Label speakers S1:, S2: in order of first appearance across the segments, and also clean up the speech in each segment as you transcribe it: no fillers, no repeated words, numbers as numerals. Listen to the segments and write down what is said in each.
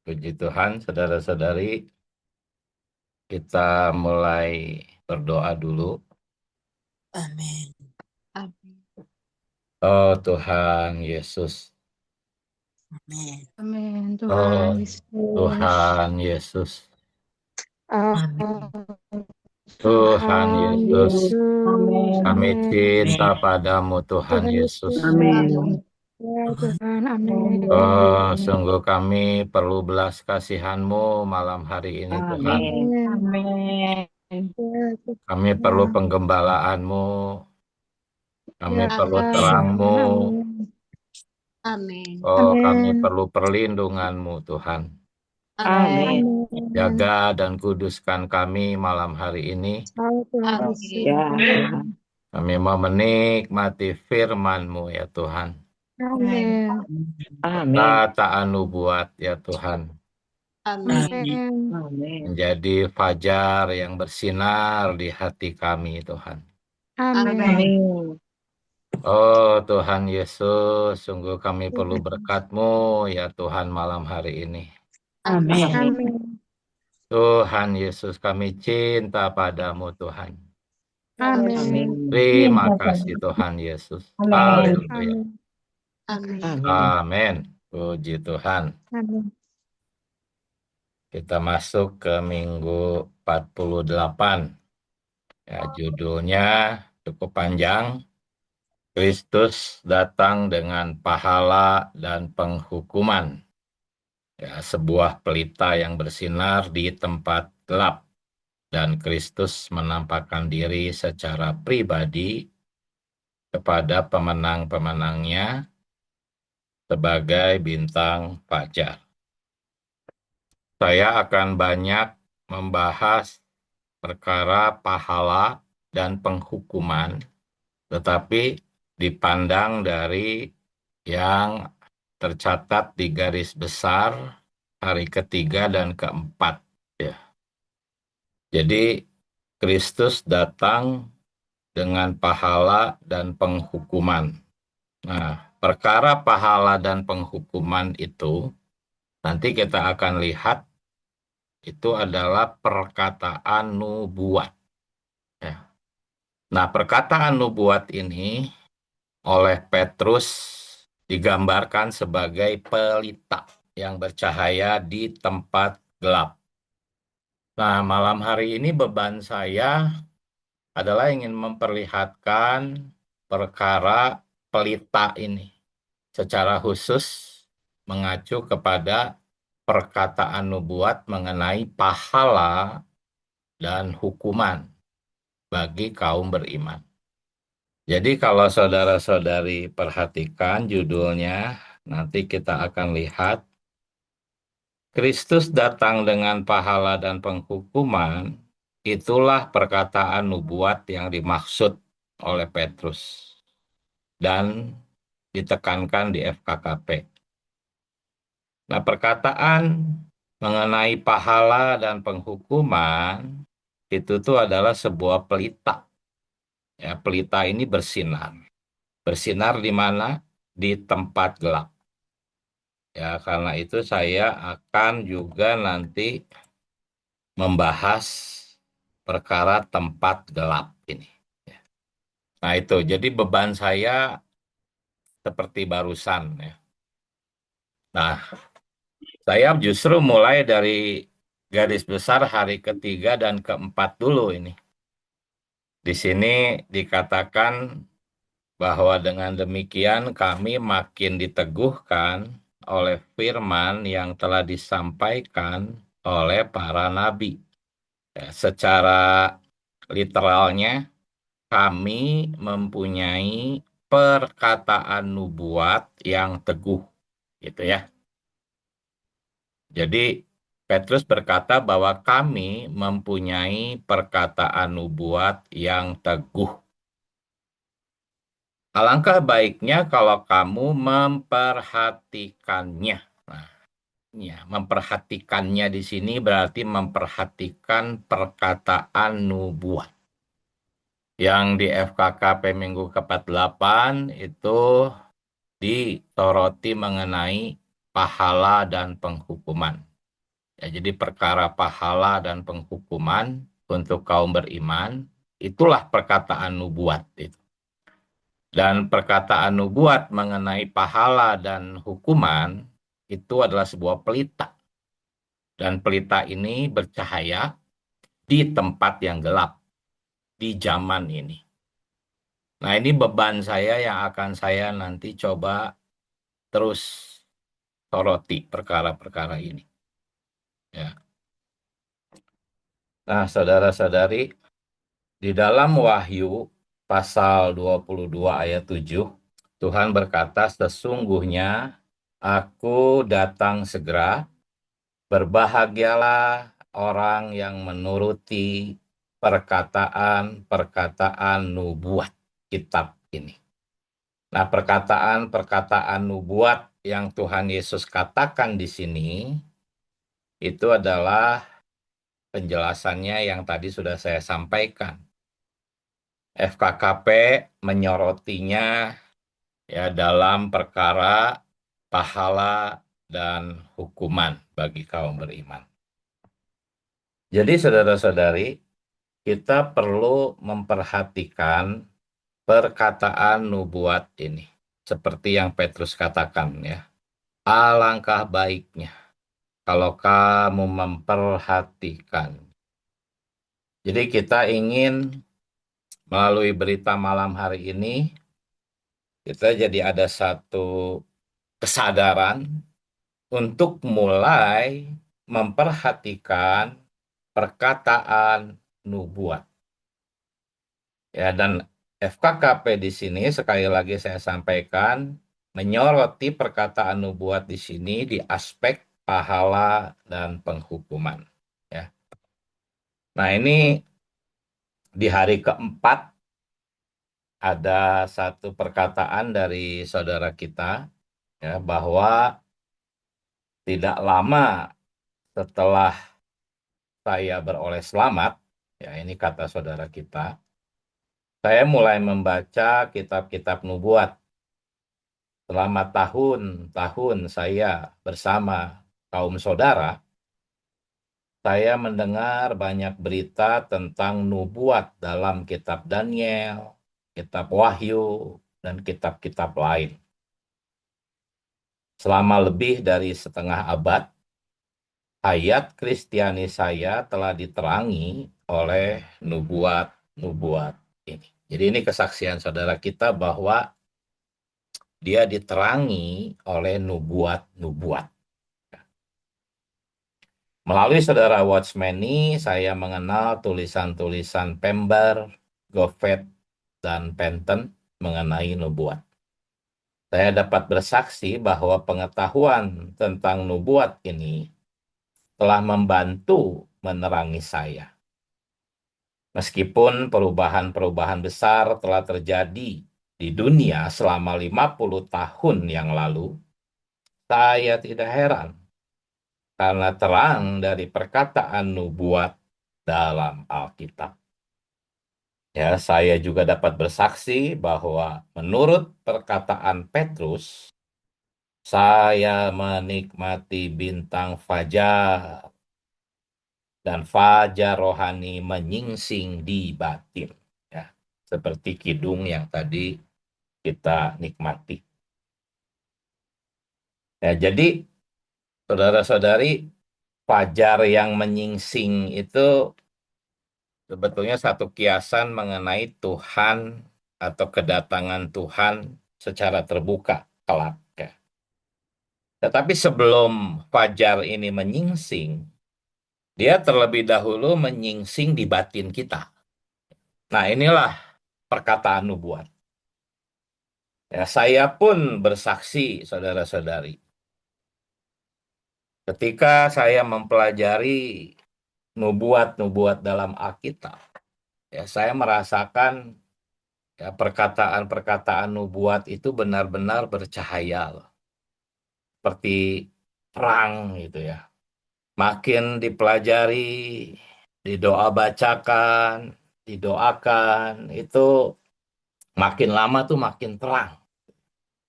S1: Puji Tuhan, saudara-saudari, kita mulai berdoa dulu.
S2: Amin.
S3: Amin.
S1: Oh Tuhan Yesus,
S2: Amin.
S3: Amin.
S1: oh
S3: Tuhan Yesus.
S1: Tuhan Yesus,
S2: Amin.
S1: Tuhan
S3: Tuhan
S1: Yesus,
S3: Yesus.
S1: kami
S3: Amin.
S1: cinta padamu Tuhan
S3: Tuhan
S1: Yesus.
S3: Yesus.
S2: Amin.
S3: Ya
S2: Tuhan.
S3: Tuhan. Amin.
S1: Oh, sungguh kami perlu belas kasihan-Mu malam hari ini Tuhan.
S4: Amin.
S3: Amin.
S4: Amin.
S3: Ya
S1: Kami perlu
S3: Tuhan.
S1: penggembalaan-Mu, kami
S3: Ya
S1: perlu
S3: Tuhan.
S1: terang-Mu,
S3: Amin.
S4: Amin.
S1: oh kami
S3: Amin.
S1: perlu perlindungan-Mu Tuhan.
S4: Amin.
S3: Amin.
S1: Jaga dan kuduskan kami malam hari ini.
S3: Oh Tuhan
S4: Ya
S3: Yesus.
S4: Tuhan.
S1: Kami mau menikmati firman-Mu ya Tuhan.
S3: Amin.
S4: Amin.
S1: Perkataan nubuat ya Tuhan.
S4: Amin.
S3: Amin.
S4: Amin.
S1: Menjadi fajar yang bersinar di hati kami Tuhan.
S3: Amin.
S4: Amin.
S1: Oh Tuhan Yesus, sungguh kami perlu berkat-Mu ya Tuhan malam hari ini.
S4: Amin.
S3: Amin.
S1: Tuhan Yesus, kami cinta padamu Tuhan.
S3: Amin.
S1: Terima kasih Tuhan Yesus. Haleluya.
S3: Amin.
S4: Amin.
S1: Amin. Puji Tuhan.
S3: Amin.
S1: Kita masuk ke minggu 48. Ya, judulnya cukup panjang. Kristus datang dengan pahala dan penghukuman. Ya, sebuah pelita yang bersinar di tempat gelap. Dan Kristus menampakkan diri secara pribadi kepada pemenang-pemenangnya sebagai bintang fajar. Saya akan banyak membahas perkara pahala dan penghukuman, tetapi dipandang dari yang tercatat di garis besar hari ketiga dan keempat. Ya. Jadi Kristus datang dengan pahala dan penghukuman. Nah, perkara pahala dan penghukuman itu nanti kita akan lihat itu adalah perkataan nubuat. Ya. Nah, perkataan nubuat ini oleh Petrus digambarkan sebagai pelita yang bercahaya di tempat gelap. Nah, malam hari ini beban saya adalah ingin memperlihatkan perkara pelita ini secara khusus mengacu kepada perkataan nubuat mengenai pahala dan hukuman bagi kaum beriman. Jadi kalau saudara-saudari perhatikan judulnya, nanti kita akan lihat Kristus datang dengan pahala dan penghukuman, itulah perkataan nubuat yang dimaksud oleh Petrus dan ditekankan di FKKP. Nah, perkataan mengenai pahala dan penghukuman itu tuh adalah sebuah pelita. Ya, pelita ini bersinar. Bersinar di mana? Di tempat gelap. Ya, karena itu saya akan juga nanti membahas perkara tempat gelap ini. Ya. Nah, itu. Jadi beban saya seperti barusan ya. Nah, saya justru mulai dari garis besar hari ketiga dan keempat dulu ini. Di sini dikatakan bahwa dengan demikian kami makin diteguhkan oleh firman yang telah disampaikan oleh para nabi. Ya, secara literalnya, kami mempunyai perkataan nubuat yang teguh, gitu ya. Jadi Petrus berkata bahwa kami mempunyai perkataan nubuat yang teguh. Alangkah baiknya kalau kamu memperhatikannya. Nah, ya, memperhatikannya di sini berarti memperhatikan perkataan nubuat. Yang di FKKP minggu ke-48 itu disoroti mengenai pahala dan penghukuman. Ya, jadi perkara pahala dan penghukuman untuk kaum beriman, itulah perkataan nubuat itu. Dan perkataan nubuat mengenai pahala dan hukuman itu adalah sebuah pelita. Dan pelita ini bercahaya di tempat yang gelap, di zaman ini. Nah, ini beban saya yang akan saya nanti coba terus soroti perkara-perkara ini. Ya. Nah, saudara-saudari, di dalam Wahyu pasal 22 ayat 7, Tuhan berkata, sesungguhnya aku datang segera, berbahagialah orang yang menuruti perkataan-perkataan nubuat kitab ini. Nah, perkataan-perkataan nubuat yang Tuhan Yesus katakan di sini, itu adalah penjelasannya yang tadi sudah saya sampaikan. FKKP menyorotinya ya dalam perkara pahala dan hukuman bagi kaum beriman. Jadi saudara-saudari, kita perlu memperhatikan perkataan nubuat ini. Seperti yang Petrus katakan ya. Alangkah baiknya kalau kamu memperhatikan. Jadi kita ingin melalui berita malam hari ini, kita jadi ada satu kesadaran untuk mulai memperhatikan perkataan nubuat. Ya, dan FKKP di sini sekali lagi saya sampaikan menyoroti perkataan nubuat di sini di aspek pahala dan penghukuman. Ya. Nah, ini di hari keempat ada satu perkataan dari saudara kita ya bahwa tidak lama setelah saya beroleh selamat, ya ini kata saudara kita, saya mulai membaca kitab-kitab nubuat. Selama tahun-tahun saya bersama kaum saudara, saya mendengar banyak berita tentang nubuat dalam kitab Daniel, kitab Wahyu, dan kitab-kitab lain. Selama lebih dari setengah abad, hayat Kristiani saya telah diterangi oleh nubuat-nubuat ini. Jadi ini kesaksian saudara kita bahwa dia diterangi oleh nubuat-nubuat. Melalui saudara Watchman ini, saya mengenal tulisan-tulisan Pember, Goffet, dan Penton mengenai nubuat. Saya dapat bersaksi bahwa pengetahuan tentang nubuat ini telah membantu menerangi saya. Meskipun perubahan-perubahan besar telah terjadi di dunia selama 50 tahun yang lalu, saya tidak heran karena terang dari perkataan nubuat dalam Alkitab. Ya, saya juga dapat bersaksi bahwa menurut perkataan Petrus, saya menikmati bintang fajar dan fajar rohani menyingsing di batin. Ya, seperti kidung yang tadi kita nikmati. Ya, jadi saudara-saudari, fajar yang menyingsing itu sebetulnya satu kiasan mengenai Tuhan atau kedatangan Tuhan secara terbuka kelak. Ya. Tetapi sebelum fajar ini menyingsing, dia terlebih dahulu menyingsing di batin kita. Nah, inilah perkataan nubuat. Ya, saya pun bersaksi, saudara-saudari. Ketika saya mempelajari nubuat-nubuat dalam Alkitab, ya saya merasakan ya perkataan-perkataan nubuat itu benar-benar bercahaya loh. Seperti terang gitu ya. Makin dipelajari, didoa bacakan, didoakan, itu makin lama tuh makin terang.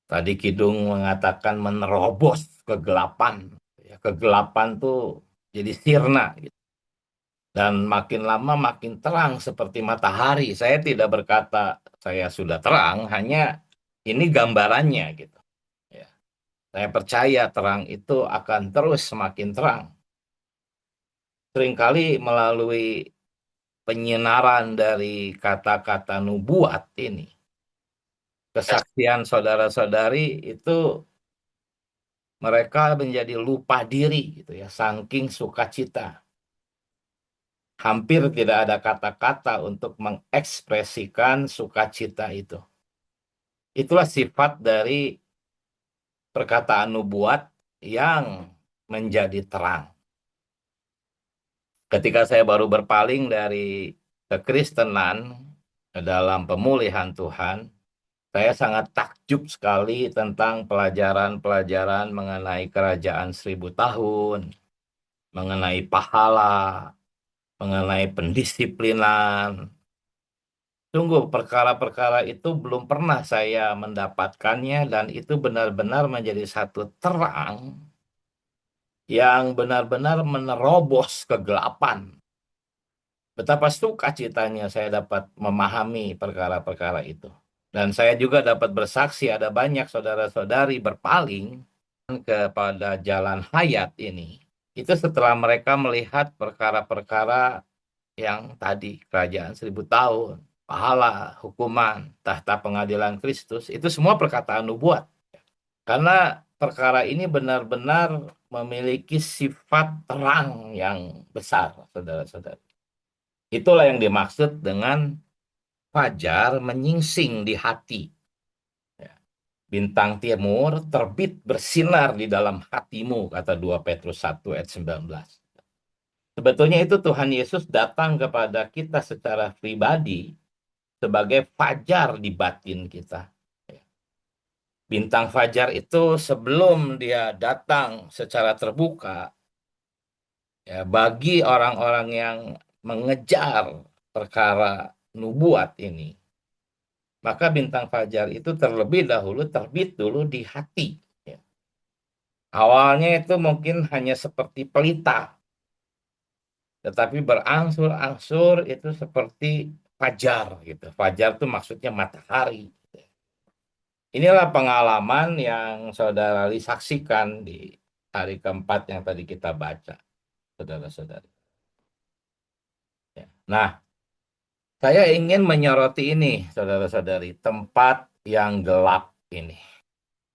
S1: Tadi Kidung mengatakan menerobos kegelapan. Ya, kegelapan tuh jadi sirna gitu. Dan makin lama makin terang seperti matahari. Saya tidak berkata saya sudah terang, hanya ini gambarannya gitu. Ya. Saya percaya terang itu akan terus semakin terang. Seringkali melalui penyinaran dari kata-kata nubuat ini, kesaksian saudara-saudari itu mereka menjadi lupa diri gitu ya, saking sukacita. Hampir tidak ada kata-kata untuk mengekspresikan sukacita itu. Itulah sifat dari perkataan nubuat yang menjadi terang. Ketika saya baru berpaling dari kekristenan dalam pemulihan Tuhan, saya sangat takjub sekali tentang pelajaran-pelajaran mengenai kerajaan 1000 tahun, mengenai pahala, mengenai pendisiplinan. Sungguh perkara-perkara itu belum pernah saya mendapatkannya dan itu benar-benar menjadi satu terang yang benar-benar menerobos kegelapan. Betapa sukacitanya saya dapat memahami perkara-perkara itu. Dan saya juga dapat bersaksi ada banyak saudara-saudari berpaling kepada jalan hayat ini. Itu setelah mereka melihat perkara-perkara yang tadi, kerajaan 1000 tahun, pahala, hukuman, tahta pengadilan Kristus, itu semua perkataan nubuat. Karena perkara ini benar-benar memiliki sifat terang yang besar, saudara-saudara. Itulah yang dimaksud dengan fajar menyingsing di hati. Ya. Bintang timur terbit bersinar di dalam hatimu, kata 2 Petrus 1 ayat 19. Sebetulnya itu Tuhan Yesus datang kepada kita secara pribadi sebagai fajar di batin kita. Bintang fajar itu sebelum dia datang secara terbuka, ya, bagi orang-orang yang mengejar perkara nubuat ini, maka bintang fajar itu terlebih dahulu terbit dulu di hati. Ya. Awalnya itu mungkin hanya seperti pelita, tetapi berangsur-angsur itu seperti fajar gitu. Fajar itu maksudnya matahari. Inilah pengalaman yang saudara saksikan di hari keempat yang tadi kita baca, saudara-saudari. Ya. Nah, saya ingin menyoroti ini, saudara-saudari, tempat yang gelap ini.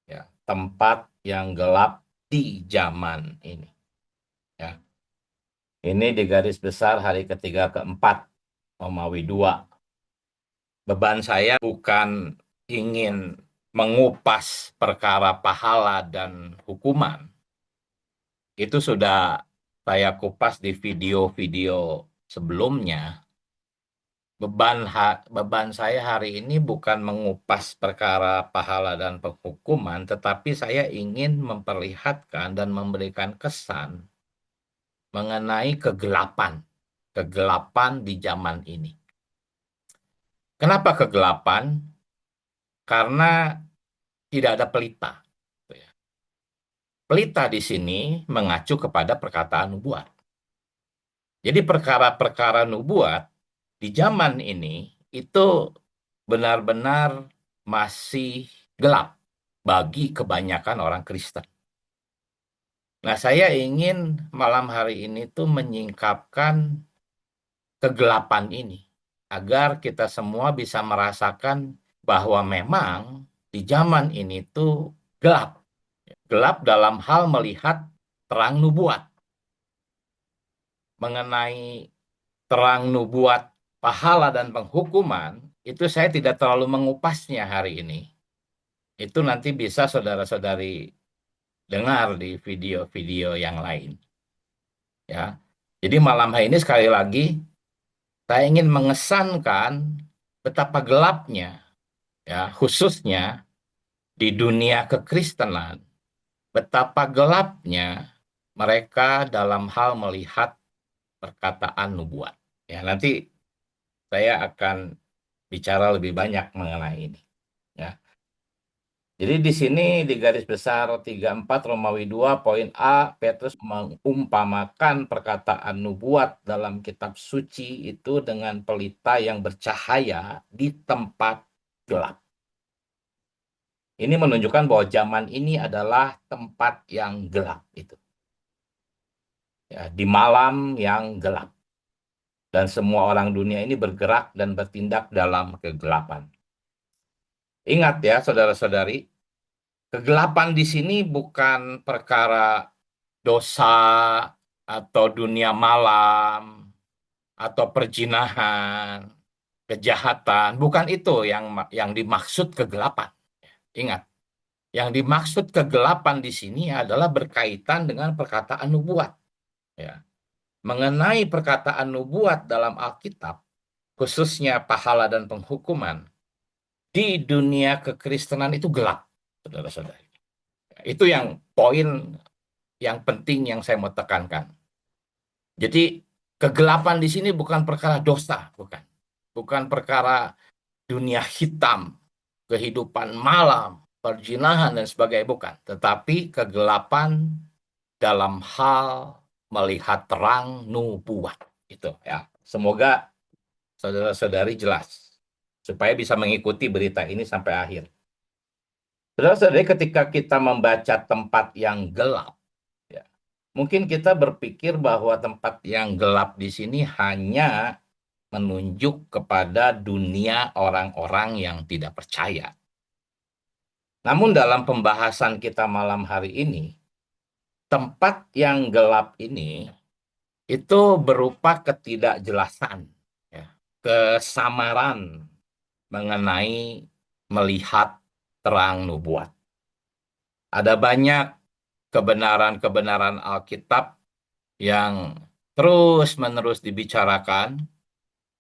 S1: Ya, tempat yang gelap di zaman ini. Ya. Ini di garis besar hari ketiga keempat, Romawi 2. Beban saya bukan ingin mengupas perkara pahala dan hukuman. Itu sudah saya kupas di video-video sebelumnya. Beban saya hari ini bukan mengupas perkara pahala dan penghukuman, tetapi saya ingin memperlihatkan dan memberikan kesan mengenai kegelapan. Kegelapan di zaman ini. Kenapa kegelapan? Karena tidak ada pelita. Pelita di sini mengacu kepada perkataan nubuat. Jadi perkara-perkara nubuat di zaman ini itu benar-benar masih gelap bagi kebanyakan orang Kristen. Nah, saya ingin malam hari ini tuh menyingkapkan kegelapan ini agar kita semua bisa merasakan bahwa memang di zaman ini tuh gelap. Gelap dalam hal melihat terang nubuat. Mengenai terang nubuat, pahala dan penghukuman, itu saya tidak terlalu mengupasnya hari ini. Itu nanti bisa saudara-saudari dengar di video-video yang lain. Ya. Jadi malam hari ini sekali lagi saya ingin mengesankan betapa gelapnya, ya, khususnya di dunia kekristenan, betapa gelapnya mereka dalam hal melihat perkataan nubuat. Ya, nanti saya akan bicara lebih banyak mengenai ini. Ya. Jadi di sini di garis besar 34 Romawi 2 poin A, Petrus mengumpamakan perkataan nubuat dalam kitab suci itu dengan pelita yang bercahaya di tempat gelap. Ini menunjukkan bahwa zaman ini adalah tempat yang gelap itu. Ya, di malam yang gelap. Dan semua orang dunia ini bergerak dan bertindak dalam kegelapan. Ingat ya, saudara-saudari, kegelapan di sini bukan perkara dosa atau dunia malam atau perjinahan, kejahatan, bukan itu yang dimaksud kegelapan. Ingat, yang dimaksud kegelapan di sini adalah berkaitan dengan perkataan nubuat. Ya. Mengenai perkataan nubuat dalam Alkitab, khususnya pahala dan penghukuman, di dunia kekristenan itu gelap, saudara-saudari. Itu yang poin yang penting yang saya mau tekankan. Jadi kegelapan di sini bukan perkara dosa, bukan. Bukan perkara dunia hitam, kehidupan malam, perjinahan dan sebagainya, bukan. Tetapi kegelapan dalam hal melihat terang nubuat. Itu ya. Semoga saudara-saudari jelas supaya bisa mengikuti berita ini sampai akhir. Saudara-saudari, ketika kita membaca tempat yang gelap, ya, mungkin kita berpikir bahwa tempat yang gelap di sini hanya menunjuk kepada dunia orang-orang yang tidak percaya. Namun dalam pembahasan kita malam hari ini, tempat yang gelap ini itu berupa ketidakjelasan, ya, kesamaran mengenai melihat terang nubuat. Ada banyak kebenaran-kebenaran Alkitab yang terus-menerus dibicarakan.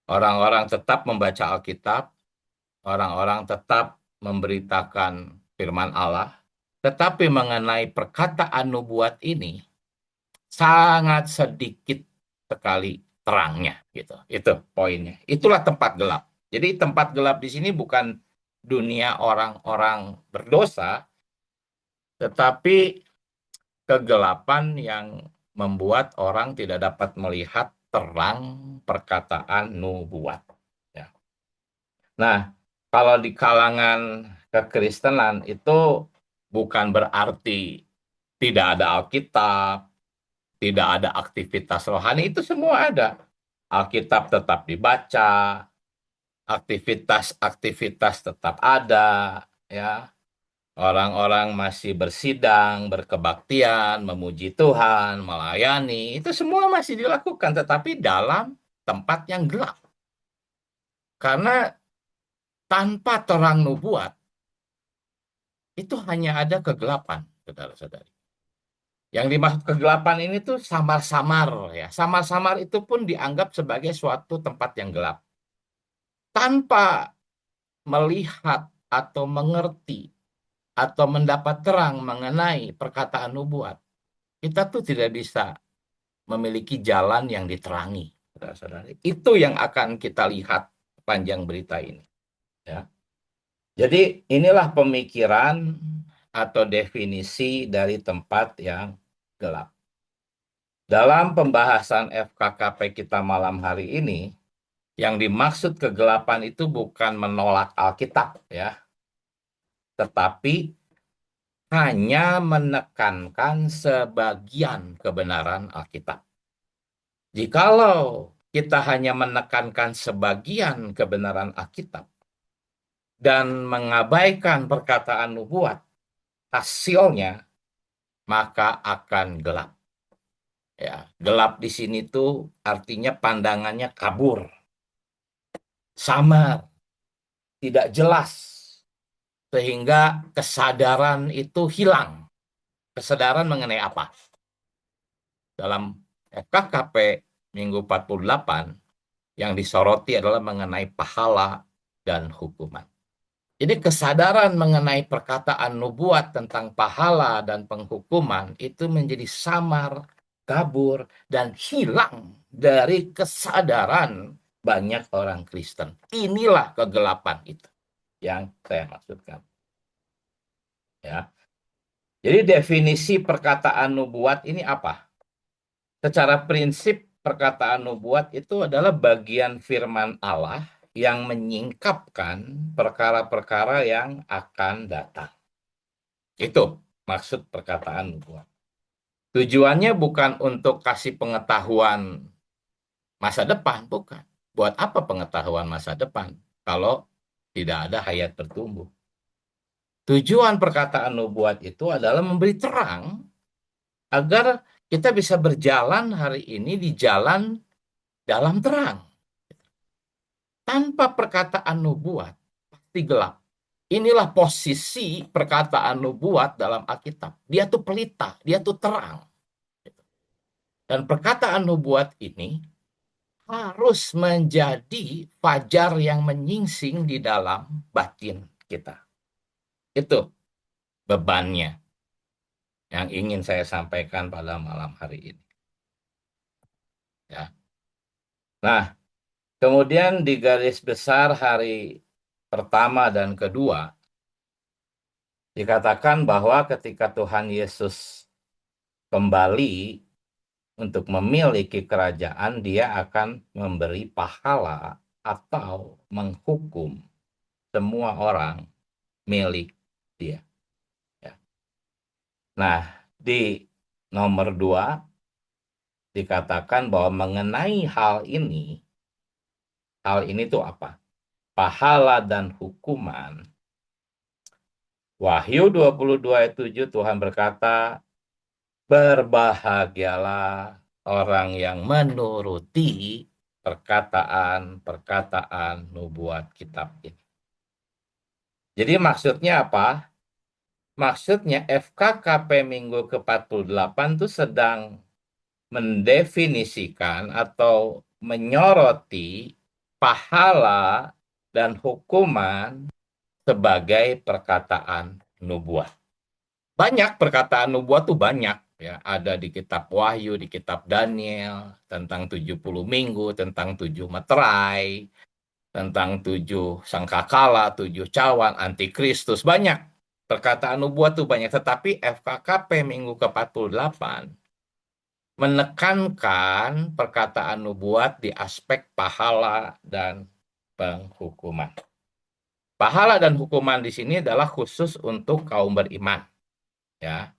S1: Orang-orang tetap membaca Alkitab, orang-orang tetap memberitakan firman Allah, tetapi mengenai perkataan nubuat ini sangat sedikit sekali terangnya, gitu. Itu poinnya. Itulah tempat gelap. Jadi tempat gelap di sini bukan dunia orang-orang berdosa, tetapi kegelapan yang membuat orang tidak dapat melihat terang perkataan nubuat. Ya. Nah, kalau di kalangan kekristenan itu bukan berarti tidak ada Alkitab, tidak ada aktivitas rohani, itu semua ada. Alkitab tetap dibaca, aktivitas-aktivitas tetap ada, ya. Orang-orang masih bersidang, berkebaktian, memuji Tuhan, melayani, itu semua masih dilakukan, tetapi dalam tempat yang gelap. Karena tanpa terang nubuat, itu hanya ada kegelapan, saudara-saudari. Yang dimaksud kegelapan ini tuh samar-samar, ya. Samar-samar itu pun dianggap sebagai suatu tempat yang gelap. Tanpa melihat atau mengerti atau mendapat terang mengenai perkataan nubuat, kita tuh tidak bisa memiliki jalan yang diterangi, saudara-saudari. Itu yang akan kita lihat panjang berita ini. Ya. Jadi inilah pemikiran atau definisi dari tempat yang gelap. Dalam pembahasan FKKP kita malam hari ini, yang dimaksud kegelapan itu bukan menolak Alkitab, ya, tetapi hanya menekankan sebagian kebenaran Alkitab. Jikalau kita hanya menekankan sebagian kebenaran Alkitab dan mengabaikan perkataan nubuat, hasilnya maka akan gelap. Ya, gelap di sini tuh artinya pandangannya kabur, samar, tidak jelas, sehingga kesadaran itu hilang. Kesadaran mengenai apa? Dalam FKKP Minggu 48, yang disoroti adalah mengenai pahala dan hukuman. Jadi kesadaran mengenai perkataan nubuat tentang pahala dan penghukuman itu menjadi samar, kabur, dan hilang dari kesadaran banyak orang Kristen. Inilah kegelapan itu yang saya maksudkan. Ya. Jadi definisi perkataan nubuat ini apa? Secara prinsip perkataan nubuat itu adalah bagian firman Allah yang menyingkapkan perkara-perkara yang akan datang. Itu maksud perkataan nubuat. Tujuannya bukan untuk kasih pengetahuan masa depan, bukan. Buat apa pengetahuan masa depan kalau tidak ada hayat bertumbuh? Tujuan perkataan nubuat itu adalah memberi terang agar kita bisa berjalan hari ini di jalan dalam terang. Tanpa perkataan nubuat, pasti gelap. Inilah posisi perkataan nubuat dalam Alkitab. Dia tuh pelita, dia tuh terang. Dan perkataan nubuat ini harus menjadi fajar yang menyingsing di dalam batin kita. Itu bebannya yang ingin saya sampaikan pada malam hari ini. Ya. Nah, kemudian di garis besar hari pertama dan kedua, dikatakan bahwa ketika Tuhan Yesus kembali untuk memiliki kerajaan, dia akan memberi pahala atau menghukum semua orang milik dia. Ya. Nah, di nomor 2 dikatakan bahwa mengenai hal ini itu apa? Pahala dan hukuman. Wahyu 22 ayat 7 Tuhan berkata, berbahagialah orang yang menuruti perkataan-perkataan nubuat kitab ini. Jadi maksudnya apa? Maksudnya FKKP Minggu ke-48 itu sedang mendefinisikan atau menyoroti pahala dan hukuman sebagai perkataan nubuat. Banyak perkataan nubuat tuh banyak ya, ada di kitab Wahyu, di kitab Daniel tentang 70 minggu, tentang 7 meterai, tentang 7 sangkakala, 7 cawan, antikristus, banyak. Perkataan nubuat tuh banyak, tetapi FKKP Minggu ke-48 menekankan perkataan nubuat di aspek pahala dan penghukuman. Pahala dan hukuman di sini adalah khusus untuk kaum beriman, ya,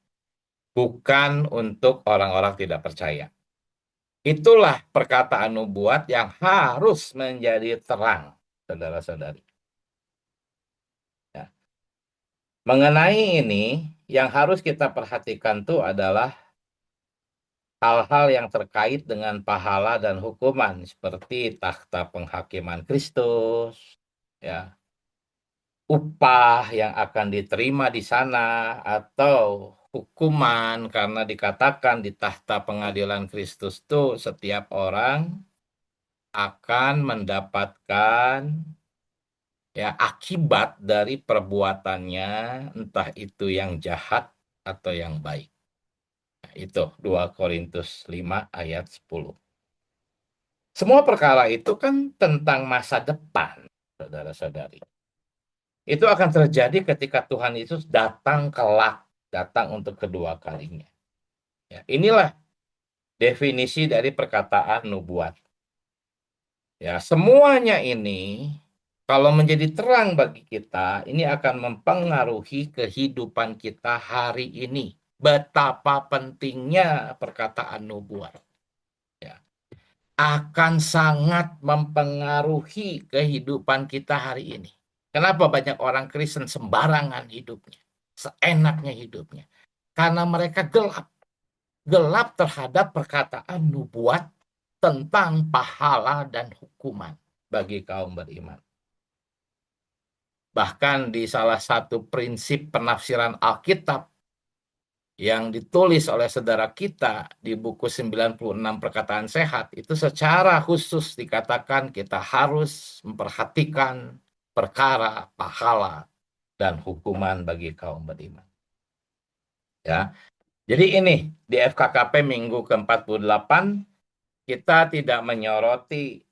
S1: bukan untuk orang-orang tidak percaya. Itulah perkataan nubuat yang harus menjadi terang, saudara-saudari. Ya. Mengenai ini, yang harus kita perhatikan tuh adalah hal-hal yang terkait dengan pahala dan hukuman, seperti takhta penghakiman Kristus, ya, upah yang akan diterima di sana, atau hukuman karena dikatakan di takhta pengadilan Kristus itu setiap orang akan mendapatkan ya akibat dari perbuatannya, entah itu yang jahat atau yang baik. Nah, itu 2 Korintus 5 ayat 10. Semua perkara itu kan tentang masa depan, saudara-saudari. Itu akan terjadi ketika Tuhan Yesus datang kelak, datang untuk kedua kalinya. Ya, inilah definisi dari perkataan nubuat. Ya, semuanya ini kalau menjadi terang bagi kita, ini akan mempengaruhi kehidupan kita hari ini. Betapa pentingnya perkataan nubuat. Ya, akan sangat mempengaruhi kehidupan kita hari ini. Kenapa banyak orang Kristen sembarangan hidupnya, seenaknya hidupnya? Karena mereka gelap terhadap perkataan nubuat tentang pahala dan hukuman bagi kaum beriman. Bahkan di salah satu prinsip penafsiran Alkitab yang ditulis oleh saudara kita di buku 96 Perkataan Sehat, itu secara khusus dikatakan kita harus memperhatikan perkara pahala dan hukuman bagi kaum beriman. Ya. Jadi ini di FKKP Minggu ke-48 kita tidak menyoroti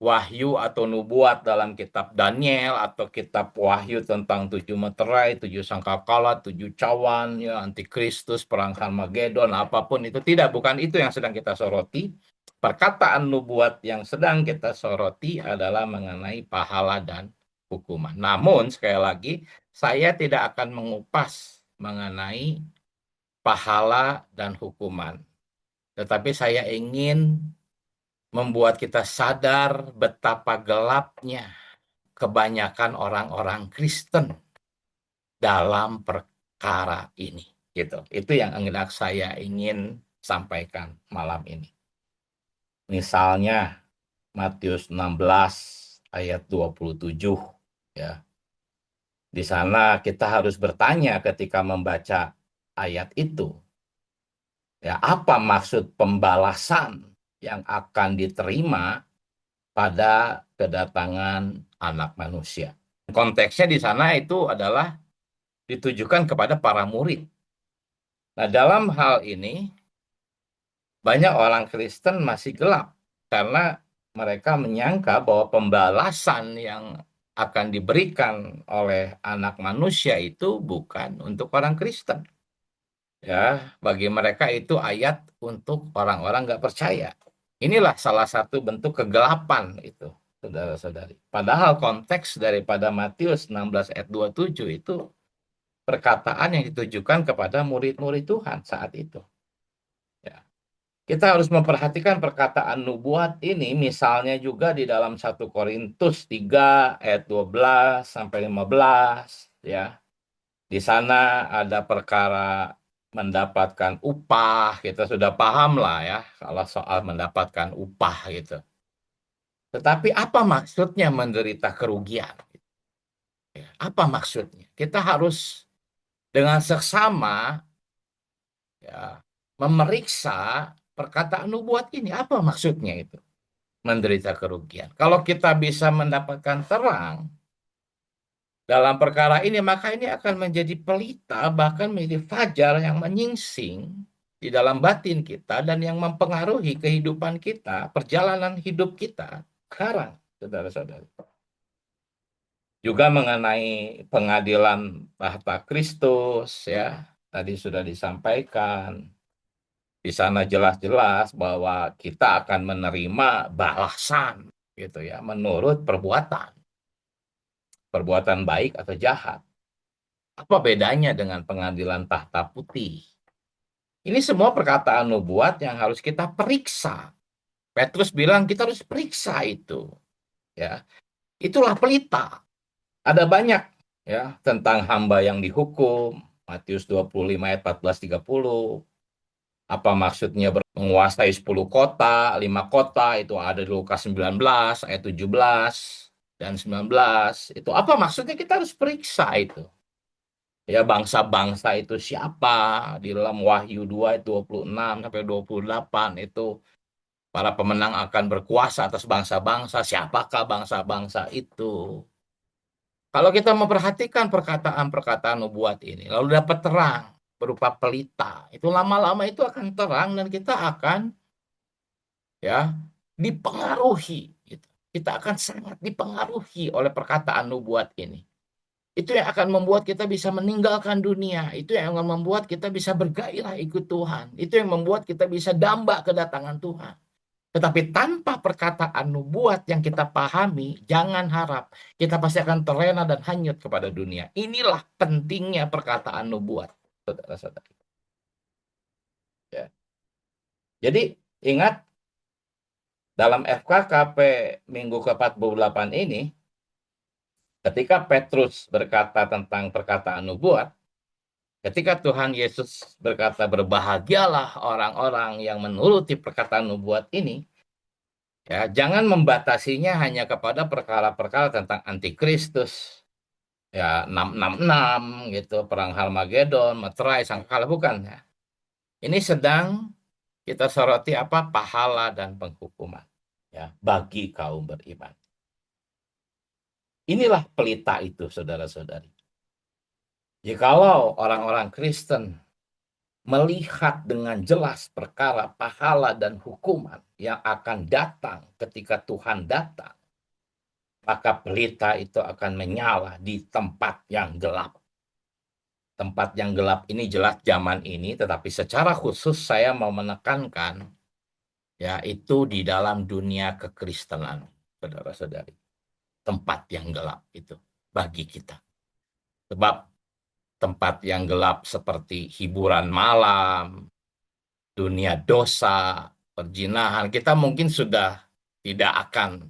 S1: wahyu atau nubuat dalam kitab Daniel atau kitab wahyu tentang 7 meterai, 7 sangkakala, 7 cawan, ya, antikristus, perang Harmagedon, apapun itu. Tidak, bukan itu yang sedang kita soroti. Perkataan nubuat yang sedang kita soroti adalah mengenai pahala dan hukuman. Namun, sekali lagi, saya tidak akan mengupas mengenai pahala dan hukuman. Tetapi saya ingin membuat kita sadar betapa gelapnya kebanyakan orang-orang Kristen dalam perkara ini. Gitu. Itu yang saya ingin sampaikan malam ini. Misalnya Matius 16 ayat 27, ya. Di sana kita harus bertanya ketika membaca ayat itu. Ya, apa maksud pembalasan yang akan diterima pada kedatangan anak manusia? Konteksnya di sana itu adalah ditujukan kepada para murid. Nah, dalam hal ini banyak orang Kristen masih gelap karena mereka menyangka bahwa pembalasan yang akan diberikan oleh anak manusia itu bukan untuk orang Kristen. Ya, bagi mereka itu ayat untuk orang-orang nggak percaya. Inilah salah satu bentuk kegelapan itu, saudara-saudari. Padahal konteks daripada Matius 16 ayat 27 itu perkataan yang ditujukan kepada murid-murid Tuhan saat itu. Ya. Kita harus memperhatikan perkataan nubuat ini, misalnya juga di dalam 1 Korintus 3 ayat 12 sampai 15, ya. Di sana ada perkara mendapatkan upah, kita sudah paham lah ya kalau soal mendapatkan upah gitu. Tetapi apa maksudnya menderita kerugian? Apa maksudnya? Kita harus dengan seksama ya, memeriksa perkataan nubuat ini. Apa maksudnya itu? Menderita kerugian. Kalau kita bisa mendapatkan terang dalam perkara ini, maka ini akan menjadi pelita, bahkan menjadi fajar yang menyingsing di dalam batin kita dan yang mempengaruhi kehidupan kita, perjalanan hidup kita sekarang, saudara-saudara. Juga mengenai pengadilan tahta Kristus, ya, tadi sudah disampaikan. Di sana jelas-jelas bahwa kita akan menerima balasan, gitu ya, menurut perbuatan baik atau jahat. Apa bedanya dengan pengadilan tahta putih? Ini semua perkataan nubuat yang harus kita periksa. Petrus bilang kita harus periksa itu. Ya, itulah pelita. Ada banyak ya tentang hamba yang dihukum. Matius 25 ayat 14-30. Apa maksudnya menguasai 10 kota, 5 kota, itu ada di Lukas 19 ayat 17 dan 19. Itu apa maksudnya, kita harus periksa itu. Ya, bangsa-bangsa itu siapa? Di dalam Wahyu 2 ayat 26 sampai 28 itu para pemenang akan berkuasa atas bangsa-bangsa. Siapakah bangsa-bangsa itu? Kalau kita memperhatikan perkataan-perkataan nubuat ini, lalu dapat terang berupa pelita, itu lama-lama itu akan terang dan kita akan ya dipengaruhi. Gitu. Kita akan sangat dipengaruhi oleh perkataan nubuat ini. Itu yang akan membuat kita bisa meninggalkan dunia. Itu yang akan membuat kita bisa bergairah ikut Tuhan. Itu yang membuat kita bisa damba kedatangan Tuhan. Tetapi tanpa perkataan nubuat yang kita pahami, jangan harap kita pasti akan terlena dan hanyut kepada dunia. Inilah pentingnya perkataan nubuat, saudara-saudari. Ya. Jadi ingat, dalam FKKP minggu ke-48 ini, ketika Petrus berkata tentang perkataan nubuat, ketika Tuhan Yesus berkata berbahagialah orang-orang yang menuruti perkataan nubuat ini, ya, jangan membatasinya hanya kepada perkara-perkara tentang antikristus, ya 666 gitu, perang Harmagedon, meterai, sangkakala, bukan ya. Ini sedang kita soroti apa? Pahala dan penghukuman ya bagi kaum beriman. Inilah pelita itu, saudara-saudari. Jikalau orang-orang Kristen melihat dengan jelas perkara pahala dan hukuman yang akan datang ketika Tuhan datang, maka pelita itu akan menyala di tempat yang gelap. Tempat yang gelap ini jelas zaman ini, tetapi secara khusus saya mau menekankan, yaitu di dalam dunia kekristenan, saudara-saudari. Tempat yang gelap itu bagi kita. Sebab tempat yang gelap seperti hiburan malam, dunia dosa, perzinahan, kita mungkin sudah tidak akan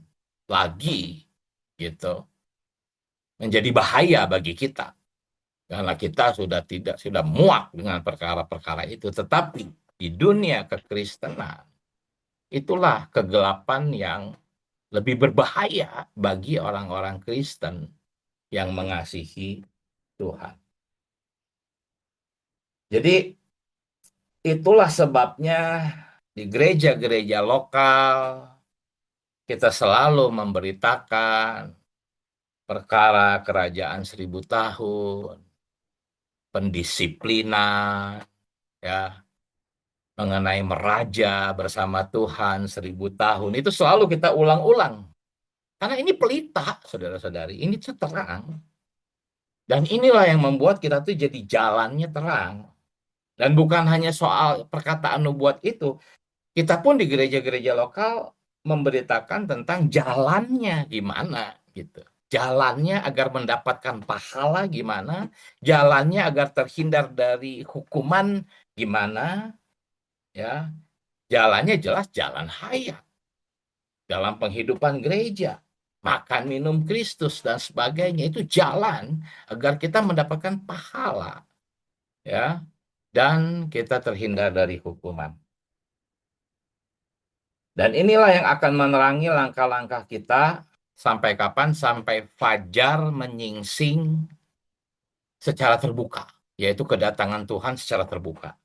S1: lagi gitu menjadi bahaya bagi kita. Karena kita sudah muak dengan perkara-perkara itu. Tetapi di dunia kekristenan, itulah kegelapan yang lebih berbahaya bagi orang-orang Kristen yang mengasihi Tuhan. Jadi itulah sebabnya di gereja-gereja lokal kita selalu memberitakan perkara kerajaan 1000 tahun, pendisiplinan, ya, mengenai meraja bersama Tuhan 1000 tahun. Itu selalu kita ulang-ulang. Karena ini pelita, saudara-saudari. Ini terang. Dan inilah yang membuat kita tuh jadi jalannya terang. Dan bukan hanya soal perkataan nubuat itu. Kita pun di gereja-gereja lokal memberitakan tentang jalannya gimana gitu. Jalannya agar mendapatkan pahala gimana, jalannya agar terhindar dari hukuman gimana, ya. Jalannya jelas jalan hayat dalam penghidupan gereja. Makan minum Kristus dan sebagainya itu jalan agar kita mendapatkan pahala, ya, dan kita terhindar dari hukuman. Dan inilah yang akan menerangi langkah-langkah kita sampai kapan? Sampai fajar menyingsing secara terbuka, yaitu kedatangan Tuhan secara terbuka.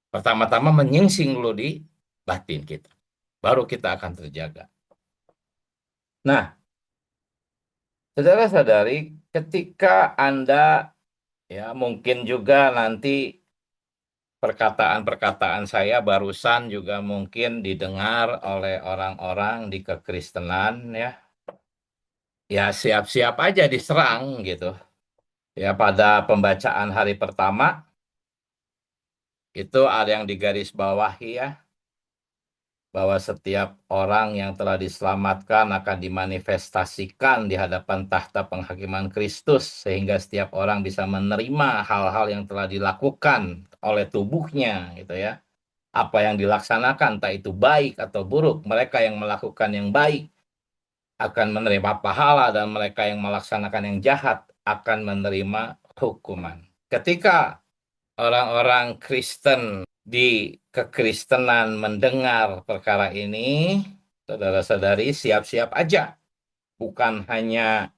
S1: Pertama-tama menyingsing dulu di batin kita, baru kita akan terjaga. Nah, saudara-saudari, ketika Anda, ya mungkin juga nanti perkataan-perkataan saya barusan juga mungkin didengar oleh orang-orang di kekristenan, ya. Ya siap-siap aja diserang gitu. Ya pada pembacaan hari pertama itu ada yang digarisbawahi, ya, bahwa setiap orang yang telah diselamatkan akan dimanifestasikan di hadapan tahta penghakiman Kristus, sehingga setiap orang bisa menerima hal-hal yang telah dilakukan oleh tubuhnya, gitu ya. Apa yang dilaksanakan, entah itu baik atau buruk, mereka yang melakukan yang baik akan menerima pahala, dan mereka yang melaksanakan yang jahat akan menerima hukuman. Ketika orang-orang Kristen di kekristenan mendengar perkara ini, saudara-saudari siap-siap aja. Bukan hanya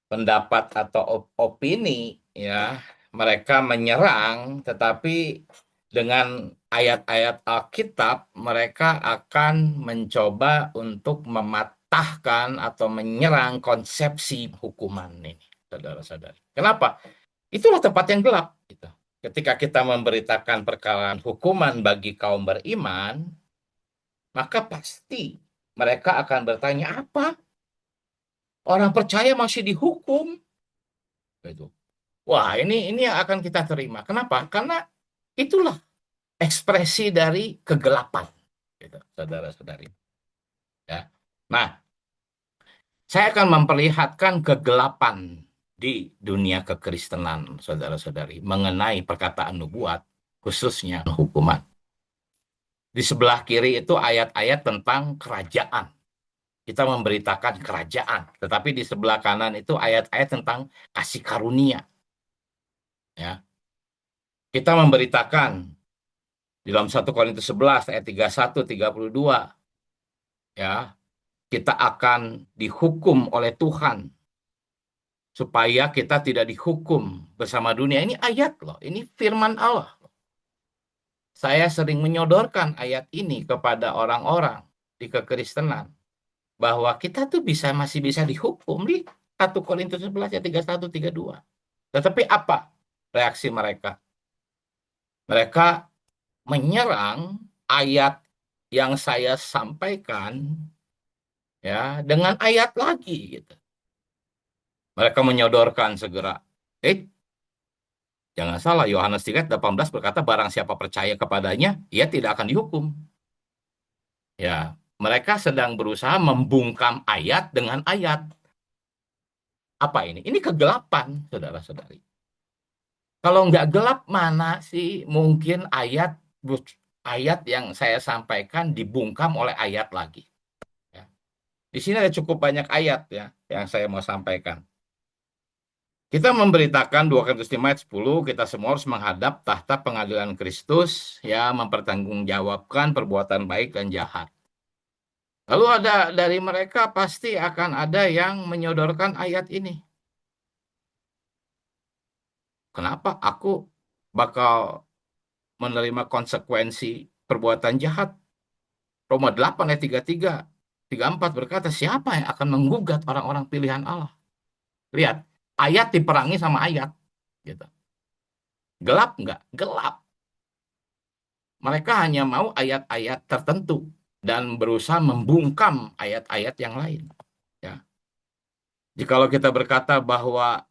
S1: pendapat atau opini, ya, mereka menyerang, tetapi dengan ayat-ayat Alkitab mereka akan mencoba untuk mematahkan atau menyerang konsepsi hukuman ini, saudara-saudari. Kenapa? Itulah tempat yang gelap, gitu. Ketika kita memberitakan perkara hukuman bagi kaum beriman, maka pasti mereka akan bertanya, apa? Orang percaya masih dihukum? Gitu. Wah, ini yang akan kita terima. Kenapa? Karena itulah ekspresi dari kegelapan, gitu, saudara-saudari. Ya. Nah, saya akan memperlihatkan kegelapan di dunia kekristenan, saudara-saudari, mengenai perkataan nubuat, khususnya hukuman. Di sebelah kiri itu ayat-ayat tentang kerajaan. Kita memberitakan kerajaan. Tetapi di sebelah kanan itu ayat-ayat tentang kasih karunia. Ya. Kita memberitakan di dalam 1 Korintus 11 ayat 31-32. Ya, kita akan dihukum oleh Tuhan supaya kita tidak dihukum bersama dunia. Ini ayat loh, ini firman Allah. Saya sering menyodorkan ayat ini kepada orang-orang di kekristenan, bahwa kita tuh masih bisa dihukum di 1 Korintus 11 ayat 31-32. Tetapi apa reaksi mereka? Mereka menyerang ayat yang saya sampaikan ya dengan ayat lagi gitu. Mereka menyodorkan segera. Jangan salah, Yohanes 3:18 berkata barang siapa percaya kepadanya, ia tidak akan dihukum. Ya, mereka sedang berusaha membungkam ayat dengan ayat. Apa ini? Ini kegelapan, saudara-saudari. Kalau nggak gelap, mana sih mungkin ayat yang saya sampaikan dibungkam oleh ayat lagi. Ya. Di sini ada cukup banyak ayat ya yang saya mau sampaikan. Kita memberitakan 2 Korintus 5 ayat 10, kita semua harus menghadap tahta pengadilan Kristus, ya, mempertanggungjawabkan perbuatan baik dan jahat. Lalu ada dari mereka pasti akan ada yang menyodorkan ayat ini. Kenapa aku bakal menerima konsekuensi perbuatan jahat? Roma 8 ayat 33, 34 berkata, siapa yang akan menggugat orang-orang pilihan Allah? Lihat, ayat diperangi sama ayat. Gitu. Gelap nggak? Gelap. Mereka hanya mau ayat-ayat tertentu dan berusaha membungkam ayat-ayat yang lain. Ya. Jikalau kita berkata bahwa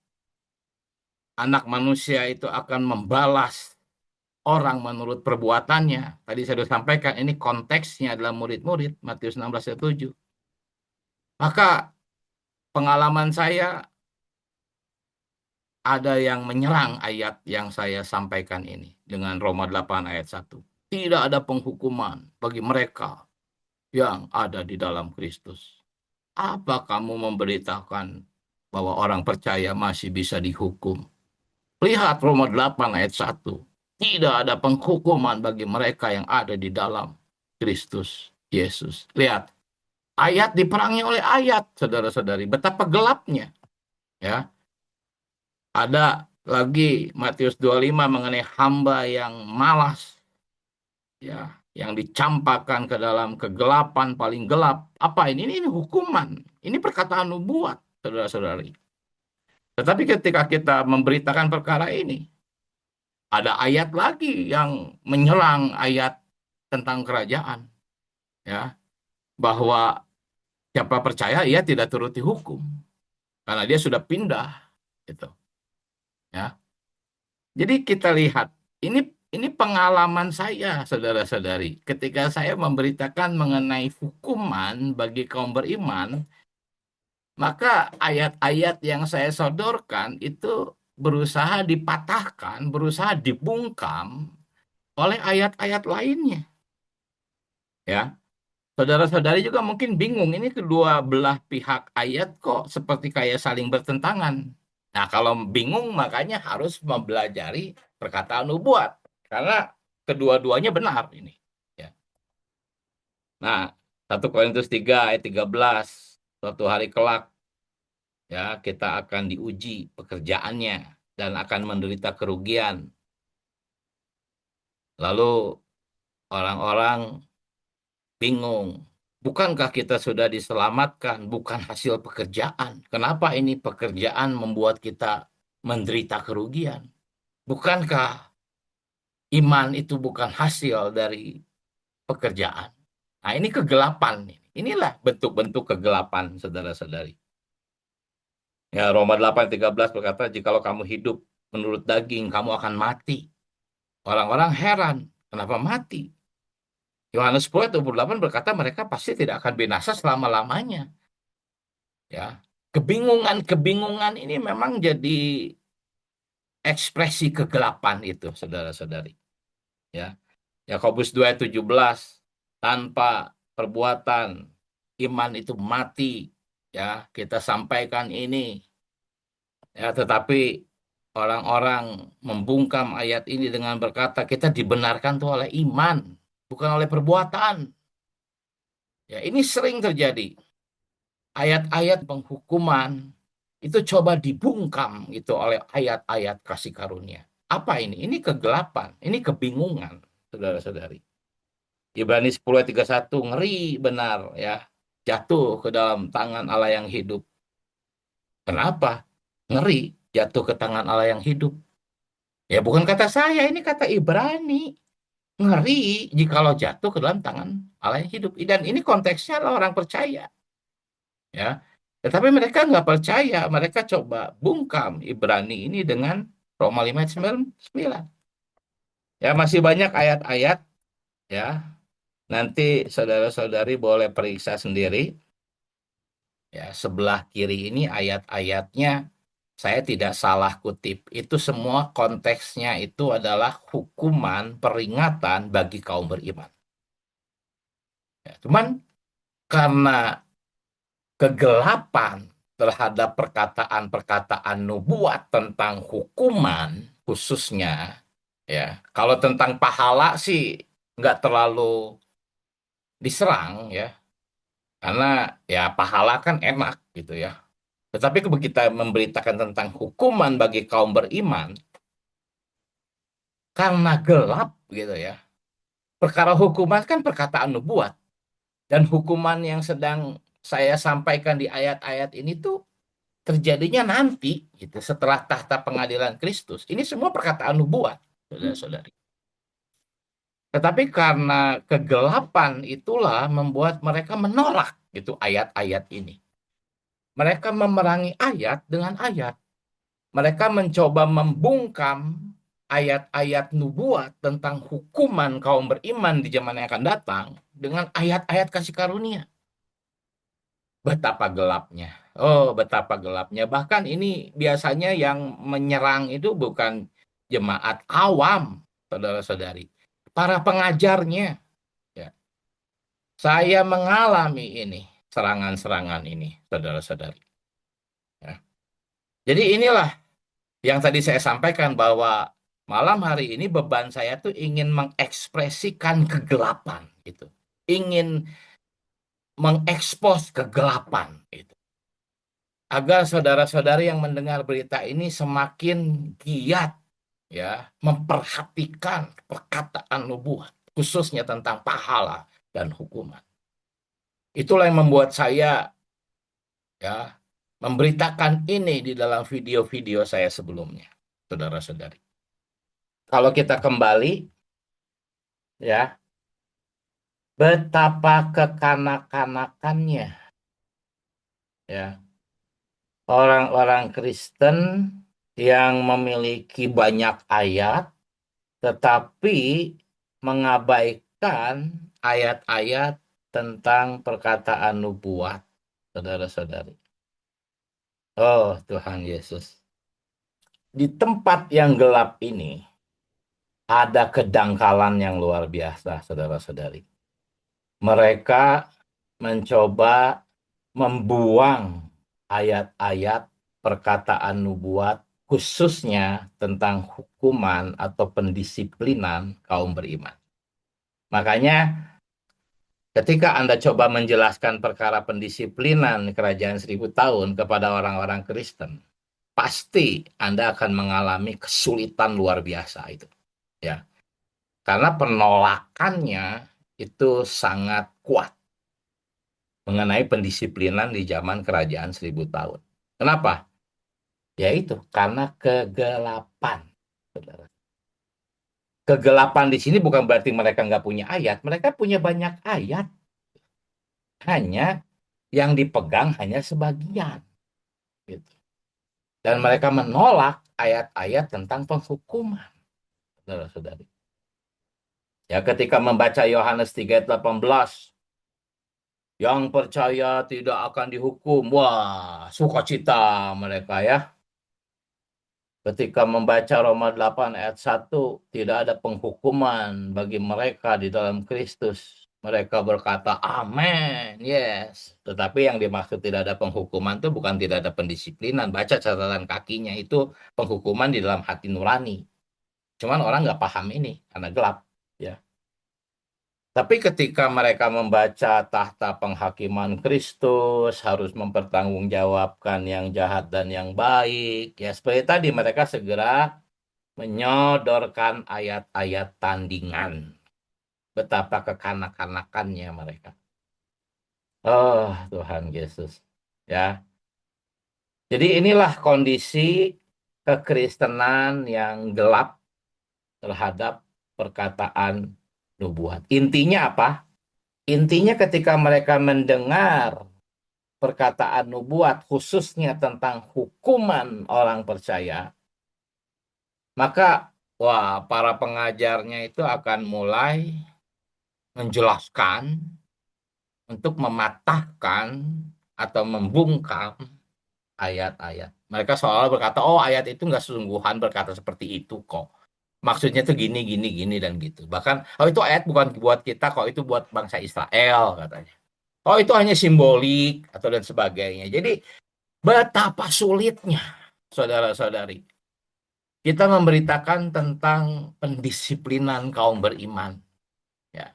S1: anak manusia itu akan membalas orang menurut perbuatannya, tadi saya sudah sampaikan, ini konteksnya adalah murid-murid, Matius 16 ayat 7. Maka pengalaman saya ada yang menyerang ayat yang saya sampaikan ini dengan Roma 8 ayat 1. Tidak ada penghukuman bagi mereka yang ada di dalam Kristus. Apa kamu memberitakan bahwa orang percaya masih bisa dihukum? Lihat Roma 8 ayat 1. Tidak ada penghukuman bagi mereka yang ada di dalam Kristus Yesus. Lihat, ayat diperangi oleh ayat, saudara-saudari. Betapa gelapnya. Ya, ada lagi Matius 25 mengenai hamba yang malas, ya, yang dicampakkan ke dalam kegelapan paling gelap. Apa ini? Ini hukuman. Ini perkataan nubuat, saudara-saudari. Tetapi ketika kita memberitakan perkara ini, ada ayat lagi yang menyerang ayat tentang kerajaan, ya, bahwa siapa percaya ia tidak turut dihukum karena dia sudah pindah, gitu, ya. Jadi kita lihat ini pengalaman saya, saudara-saudari, ketika saya memberitakan mengenai hukuman bagi kaum beriman, maka ayat-ayat yang saya sodorkan itu berusaha dipatahkan, berusaha dibungkam oleh ayat-ayat lainnya. Ya, saudara-saudari juga mungkin bingung, ini kedua belah pihak ayat kok seperti kayak saling bertentangan. Nah, kalau bingung makanya harus mempelajari perkataan nubuat, karena kedua-duanya benar ini. Ya. Nah, 1 Korintus 3 ayat 13, suatu hari kelak, ya, kita akan diuji pekerjaannya dan akan menderita kerugian. Lalu orang-orang bingung. Bukankah kita sudah diselamatkan, bukan hasil pekerjaan? Kenapa ini pekerjaan membuat kita menderita kerugian? Bukankah iman itu bukan hasil dari pekerjaan? Nah, ini kegelapan. Inilah bentuk-bentuk kegelapan, saudara-saudari. Ya, Roma 8:13 berkata, jikalau kamu hidup menurut daging, kamu akan mati. Orang-orang heran, kenapa mati? Yohanes 10:28 berkata mereka pasti tidak akan binasa selama-lamanya. Ya, kebingungan ini memang jadi ekspresi kegelapan itu, saudara-saudari. Ya, Yakobus 2:17, tanpa perbuatan iman itu mati. Ya, kita sampaikan ini. Ya, tetapi orang-orang membungkam ayat ini dengan berkata kita dibenarkan tuh oleh iman, bukan oleh perbuatan. Ya, ini sering terjadi. Ayat-ayat penghukuman itu coba dibungkam gitu oleh ayat-ayat kasih karunia. Apa ini? Ini kegelapan, ini kebingungan, saudara-saudari. Ibrani 10 ayat 31, ngeri benar ya, jatuh ke dalam tangan Allah yang hidup. Kenapa? Ngeri jatuh ke tangan Allah yang hidup. Ya bukan kata saya, ini kata Ibrani. Ngeri jikalau jatuh ke dalam tangan Allah yang hidup. Dan ini konteksnya adalah orang percaya. Ya, tetapi mereka nggak percaya. Mereka coba bungkam Ibrani ini dengan Roma 5 ayat 9. Ya, masih banyak ayat-ayat ya. Nanti saudara-saudari boleh periksa sendiri. Ya, sebelah kiri ini ayat-ayatnya saya tidak salah kutip. Itu semua konteksnya itu adalah hukuman peringatan bagi kaum beriman. Ya, cuman karena kegelapan terhadap perkataan-perkataan nubuat tentang hukuman khususnya, ya, kalau tentang pahala sih nggak terlalu diserang, ya, karena ya pahala kan enak gitu ya. Tetapi kalau kita memberitakan tentang hukuman bagi kaum beriman karena gelap gitu ya, perkara hukuman kan perkataan nubuat, dan hukuman yang sedang saya sampaikan di ayat-ayat ini tuh terjadinya nanti gitu setelah tahta pengadilan Kristus. Ini semua perkataan nubuat, saudara-saudari. Tetapi karena kegelapan itulah membuat mereka menolak gitu ayat-ayat ini. Mereka memerangi ayat dengan ayat. Mereka mencoba membungkam ayat-ayat nubuat tentang hukuman kaum beriman di zaman yang akan datang dengan ayat-ayat kasih karunia. Betapa gelapnya. Oh, betapa gelapnya. Bahkan ini biasanya yang menyerang itu bukan jemaat awam, saudara-saudari. Para pengajarnya. Ya. Saya mengalami ini, serangan-serangan ini, saudara-saudari. Ya. Jadi inilah yang tadi saya sampaikan bahwa malam hari ini beban saya tuh ingin mengekspresikan kegelapan gitu. Ingin mengekspos kegelapan gitu. Agar saudara-saudari yang mendengar berita ini semakin giat ya memperhatikan perkataan nubuat khususnya tentang pahala dan hukuman. Itulah yang membuat saya ya memberitakan ini di dalam video-video saya sebelumnya, saudara-saudari. Kalau kita kembali ya, betapa kekanak-kanakannya ya orang-orang Kristen yang memiliki banyak ayat tetapi mengabaikan ayat-ayat tentang perkataan nubuat, saudara-saudari. Oh, Tuhan Yesus. Di tempat yang gelap ini, ada kedangkalan yang luar biasa, saudara-saudari. Mereka mencoba membuang ayat-ayat perkataan nubuat, khususnya tentang hukuman atau pendisiplinan kaum beriman. Makanya ketika Anda coba menjelaskan perkara pendisiplinan kerajaan 1000 tahun kepada orang-orang Kristen, pasti Anda akan mengalami kesulitan luar biasa itu. Ya. Karena penolakannya itu sangat kuat mengenai pendisiplinan di zaman kerajaan 1000 tahun. Kenapa? Yaitu karena kegelapan. Saudara. Kegelapan di sini bukan berarti mereka nggak punya ayat. Mereka punya banyak ayat. Hanya yang dipegang hanya sebagian. Gitu. Dan mereka menolak ayat-ayat tentang penghukuman. Saudara-saudari. Ya, ketika membaca Yohanes 3:18, yang percaya tidak akan dihukum. Wah, sukacita mereka ya. Ketika membaca Roma 8 ayat 1, tidak ada penghukuman bagi mereka di dalam Kristus. Mereka berkata, amin, yes. Tetapi yang dimaksud tidak ada penghukuman itu bukan tidak ada pendisiplinan. Baca catatan kakinya itu penghukuman di dalam hati nurani. Cuman orang nggak paham ini karena gelap. Ya. Tapi ketika mereka membaca tahta penghakiman Kristus, harus mempertanggungjawabkan yang jahat dan yang baik. Ya, seperti tadi mereka segera menyodorkan ayat-ayat tandingan. Betapa kekanak-kanakannya mereka. Oh, Tuhan Yesus. Ya. Jadi inilah kondisi kekristenan yang gelap terhadap perkataan nubuat. Intinya apa? Intinya ketika mereka mendengar perkataan nubuat khususnya tentang hukuman orang percaya, maka para pengajarnya itu akan mulai menjelaskan untuk mematahkan atau membungkam ayat-ayat. Mereka seolah berkata, oh ayat itu nggak sesungguhan berkata seperti itu kok. Maksudnya tuh gini, gini, gini, dan gitu. Bahkan, oh itu ayat bukan buat kita kok, itu buat bangsa Israel katanya. Oh itu hanya simbolik atau dan sebagainya. Jadi betapa sulitnya, saudara-saudari, kita memberitakan tentang pendisiplinan kaum beriman. Ya.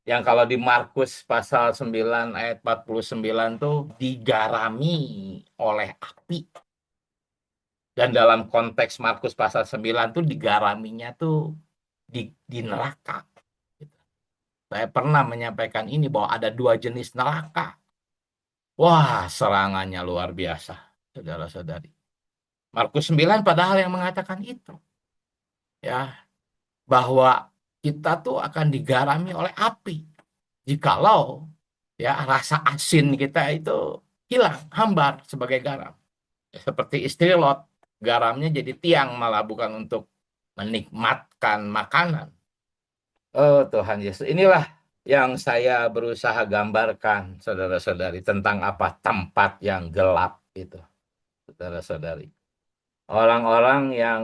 S1: Yang kalau di Markus pasal 9 ayat 49 tuh digarami oleh api. Dan dalam konteks Markus pasal 9 tuh digaraminya tuh di neraka. Saya pernah menyampaikan ini bahwa ada 2 jenis neraka. Wah, serangannya luar biasa, saudara-saudari. Markus 9 padahal yang mengatakan itu. Ya, bahwa kita tuh akan digarami oleh api. Jikalau ya rasa asin kita itu hilang, hambar sebagai garam. Ya, seperti istri Lot, garamnya jadi tiang malah bukan untuk menikmatkan makanan. Oh Tuhan Yesus, inilah yang saya berusaha gambarkan, saudara-saudari, tentang apa tempat yang gelap itu, saudara-saudari. Orang-orang yang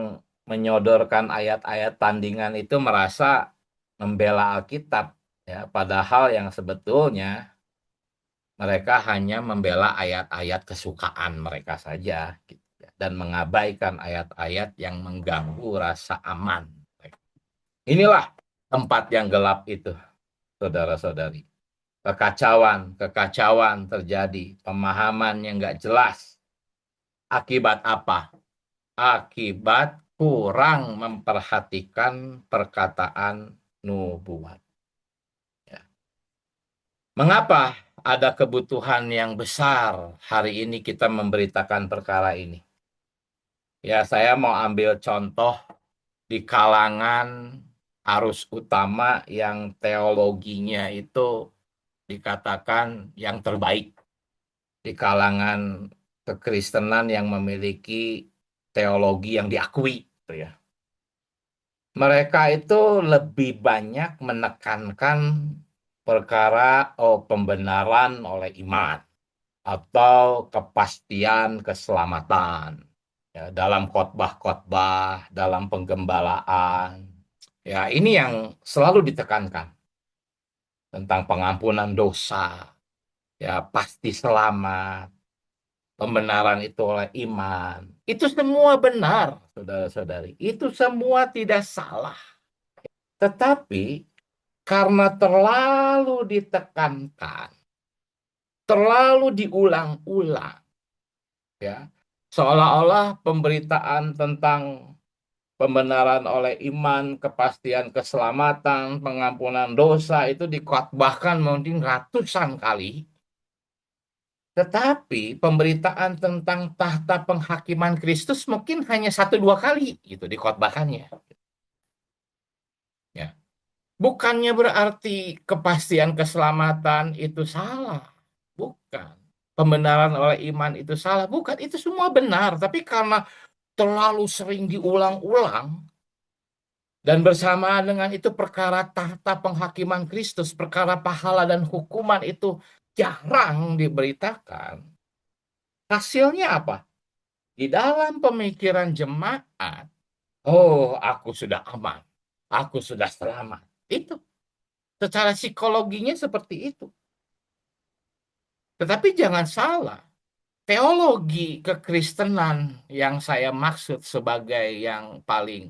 S1: menyodorkan ayat-ayat tandingan itu merasa membela Alkitab, ya, padahal yang sebetulnya mereka hanya membela ayat-ayat kesukaan mereka saja, gitu, ya, dan mengabaikan ayat-ayat yang mengganggu rasa aman. Inilah tempat yang gelap itu, saudara-saudari. Kekacauan terjadi, pemahaman yang nggak jelas. Akibat apa? Akibat kurang memperhatikan perkataan nubuat. Ya. Mengapa ada kebutuhan yang besar hari ini kita memberitakan perkara ini? Ya, saya mau ambil contoh di kalangan arus utama yang teologinya itu dikatakan yang terbaik, di kalangan kekristenan yang memiliki teologi yang diakui, gitu ya. Mereka itu lebih banyak menekankan perkara pembenaran oleh iman atau kepastian keselamatan, ya, dalam khotbah-khotbah, dalam penggembalaan. Ya, ini yang selalu ditekankan tentang pengampunan dosa, ya pasti selamat, pembenaran itu oleh iman. Itu semua benar, saudara-saudari. Itu semua tidak salah. Tetapi karena terlalu ditekankan, terlalu diulang-ulang, ya, seolah-olah pemberitaan tentang pembenaran oleh iman, kepastian keselamatan, pengampunan dosa itu dikhotbahkan mungkin ratusan kali. Tetapi pemberitaan tentang tahta penghakiman Kristus mungkin hanya 1-2 kali gitu dikhotbahkannya. Ya. Bukannya berarti kepastian keselamatan itu salah. Bukan. Pembenaran oleh iman itu salah. Bukan. Itu semua benar. Tapi karena terlalu sering diulang-ulang, dan bersamaan dengan itu perkara tahta penghakiman Kristus, perkara pahala dan hukuman itu jarang diberitakan. Hasilnya apa? Di dalam pemikiran jemaat, oh aku sudah aman, aku sudah selamat. Itu secara psikologinya seperti itu. Tetapi jangan salah, teologi kekristenan yang saya maksud sebagai yang paling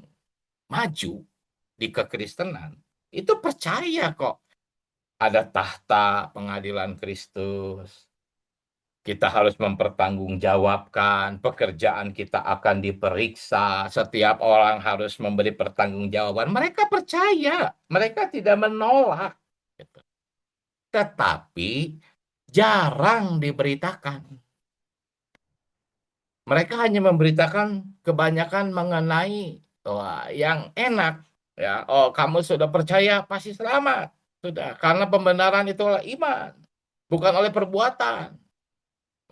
S1: maju di kekristenan, itu percaya kok ada tahta pengadilan Kristus. Kita harus mempertanggungjawabkan, pekerjaan kita akan diperiksa, setiap orang harus memberi pertanggungjawaban. Mereka percaya, mereka tidak menolak. Gitu. Tetapi jarang diberitakan. Mereka hanya memberitakan kebanyakan mengenai yang enak. Ya, oh kamu sudah percaya pasti selamat. Sudah, karena pembenaran itu adalah iman, bukan oleh perbuatan.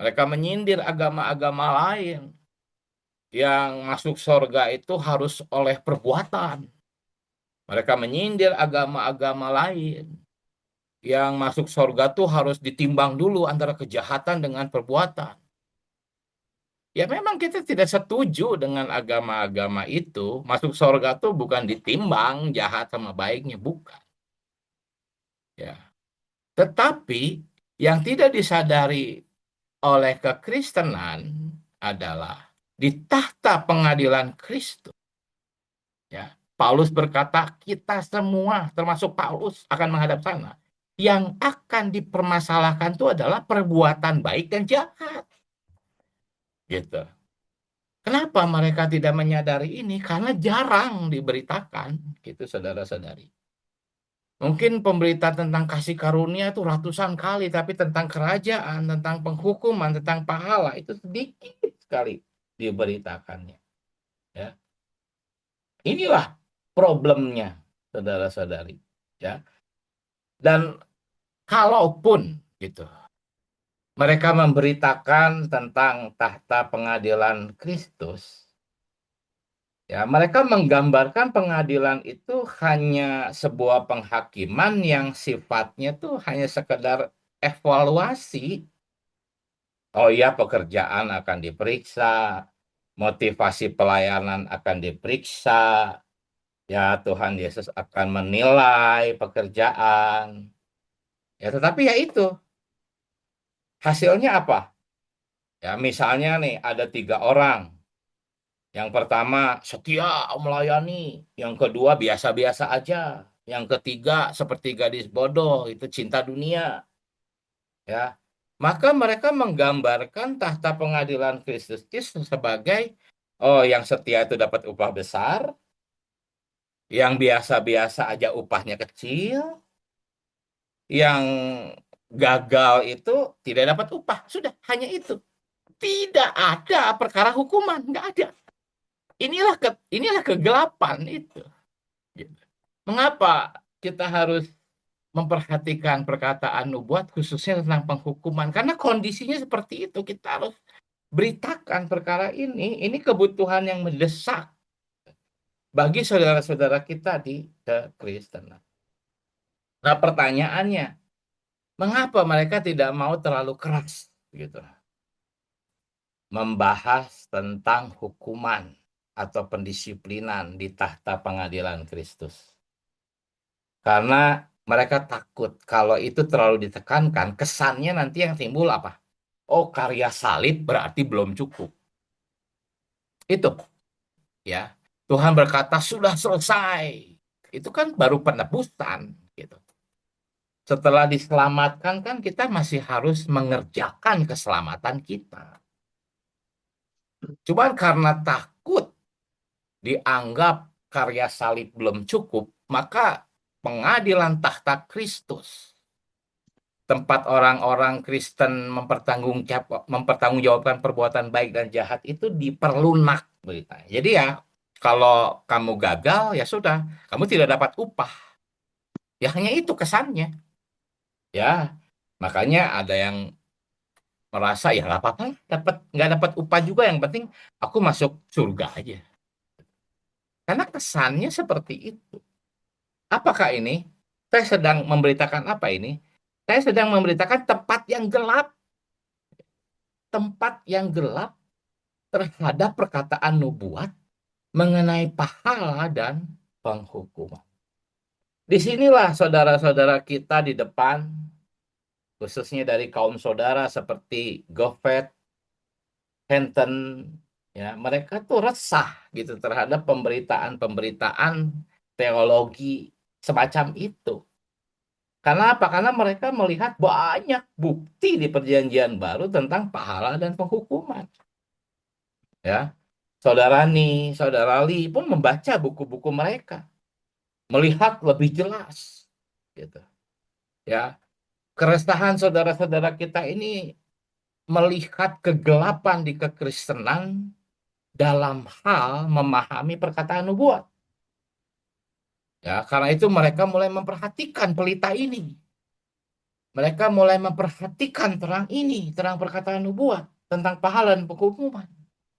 S1: Mereka menyindir agama-agama lain yang masuk surga itu harus oleh perbuatan. Mereka menyindir agama-agama lain yang masuk surga tuh harus ditimbang dulu antara kejahatan dengan perbuatan. Ya memang kita tidak setuju dengan agama-agama itu. Masuk surga tuh bukan ditimbang jahat sama baiknya, bukan. Ya. Tetapi yang tidak disadari oleh kekristenan adalah di tahta pengadilan Kristus. Ya. Paulus berkata, kita semua, termasuk Paulus, akan menghadap sana. Yang akan dipermasalahkan itu adalah perbuatan baik dan jahat. Gitu. Kenapa mereka tidak menyadari ini? Karena jarang diberitakan, gitu saudara-saudari. Mungkin pemberitaan tentang kasih karunia itu ratusan kali, tapi tentang kerajaan, tentang penghukuman, tentang pahala itu sedikit sekali diberitakannya. Ya. Inilah problemnya, saudara-saudari. Ya. Dan kalaupun gitu, mereka memberitakan tentang tahta pengadilan Kristus, ya, mereka menggambarkan pengadilan itu hanya sebuah penghakiman yang sifatnya tuh hanya sekedar evaluasi. Oh iya, pekerjaan akan diperiksa, motivasi pelayanan akan diperiksa, ya Tuhan Yesus akan menilai pekerjaan. Ya, tetapi ya itu, hasilnya apa? Ya, misalnya nih ada 3 orang. Yang pertama setia melayani, yang kedua biasa-biasa aja, yang ketiga seperti gadis bodoh itu cinta dunia, ya. Maka mereka menggambarkan tahta pengadilan Kristus itu sebagai yang setia itu dapat upah besar, yang biasa-biasa aja upahnya kecil, yang gagal itu tidak dapat upah, sudah hanya itu. Tidak ada perkara hukuman, nggak ada. Inilah kegelapan itu. Gitu. Mengapa kita harus memperhatikan perkataan nubuat khususnya tentang penghukuman? Karena kondisinya seperti itu. Kita harus beritakan perkara ini. Ini kebutuhan yang mendesak bagi saudara-saudara kita di kekristenan. Nah, pertanyaannya, mengapa mereka tidak mau terlalu keras gitu membahas tentang hukuman atau pendisiplinan di tahta pengadilan Kristus? Karena mereka takut kalau itu terlalu ditekankan, kesannya nanti yang timbul apa? Oh, karya salib berarti belum cukup. Itu, ya. Tuhan berkata sudah selesai. Itu kan baru penebusan, gitu. Setelah diselamatkan kan kita masih harus mengerjakan keselamatan kita. Cuman karena takut dianggap karya salib belum cukup, maka pengadilan tahta Kristus, tempat orang-orang Kristen mempertanggungjawabkan perbuatan baik dan jahat itu diperlunak beritanya. Jadi ya, kalau kamu gagal ya sudah, kamu tidak dapat upah. Ya hanya itu kesannya. Ya, makanya ada yang merasa ya nggak apa-apa, nggak dapat upah juga, yang penting aku masuk surga aja. Karena kesannya seperti itu. Apakah ini? Saya sedang memberitakan apa ini? Saya sedang memberitakan tempat yang gelap. Tempat yang gelap terhadap perkataan nubuat mengenai pahala dan penghukuman. Disinilah saudara-saudara kita di depan, khususnya dari kaum saudara seperti Goffet, Fenton, ya, mereka tuh resah gitu terhadap pemberitaan-pemberitaan teologi semacam itu. Karena apa? Karena mereka melihat banyak bukti di Perjanjian Baru tentang pahala dan penghukuman. Ya, saudara Ni, saudara Li pun membaca buku-buku mereka, melihat lebih jelas, gitu. Ya, keresahan saudara-saudara kita ini melihat kegelapan di kekristenan dalam hal memahami perkataan nubuat. Ya, karena itu mereka mulai memperhatikan pelita ini. Mereka mulai memperhatikan terang ini, terang perkataan nubuat tentang pahala dan penghukuman.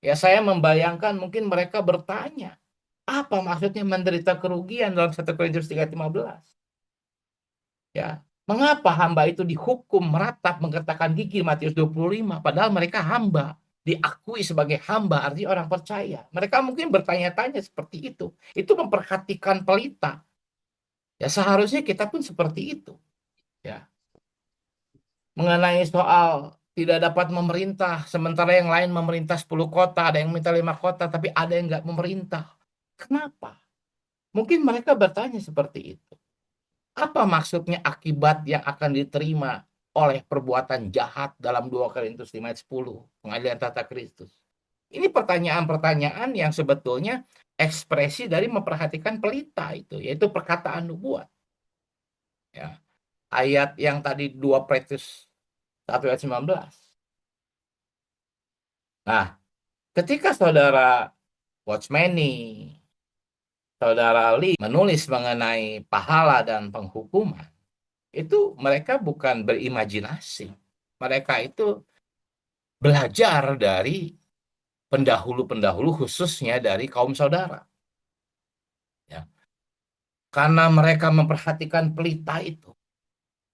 S1: Ya, saya membayangkan mungkin mereka bertanya, apa maksudnya menderita kerugian dalam 1 Korintus 3:15? Ya, mengapa hamba itu dihukum meratap menggertakkan gigi Matius 25 padahal mereka hamba, diakui sebagai hamba artinya orang percaya. Mereka mungkin bertanya-tanya seperti itu. Itu memperhatikan pelita. Ya, seharusnya kita pun seperti itu. Ya. Mengenai soal tidak dapat memerintah sementara yang lain memerintah 10 kota, ada yang minta 5 kota tapi ada yang nggak memerintah. Kenapa? Mungkin mereka bertanya seperti itu. Apa maksudnya akibat yang akan diterima oleh perbuatan jahat dalam 2 Korintus 5 ayat 10, pengadilan tata Kristus? Ini pertanyaan-pertanyaan yang sebetulnya ekspresi dari memperhatikan pelita itu, yaitu perkataan nubuat. Ya. Ayat yang tadi 2 Petrus 1 ayat 19. Nah, ketika saudara Watchmeni, saudara Lee menulis mengenai pahala dan penghukuman, itu mereka bukan berimajinasi. Mereka itu belajar dari pendahulu-pendahulu khususnya dari kaum saudara. Ya. Karena mereka memperhatikan pelita itu,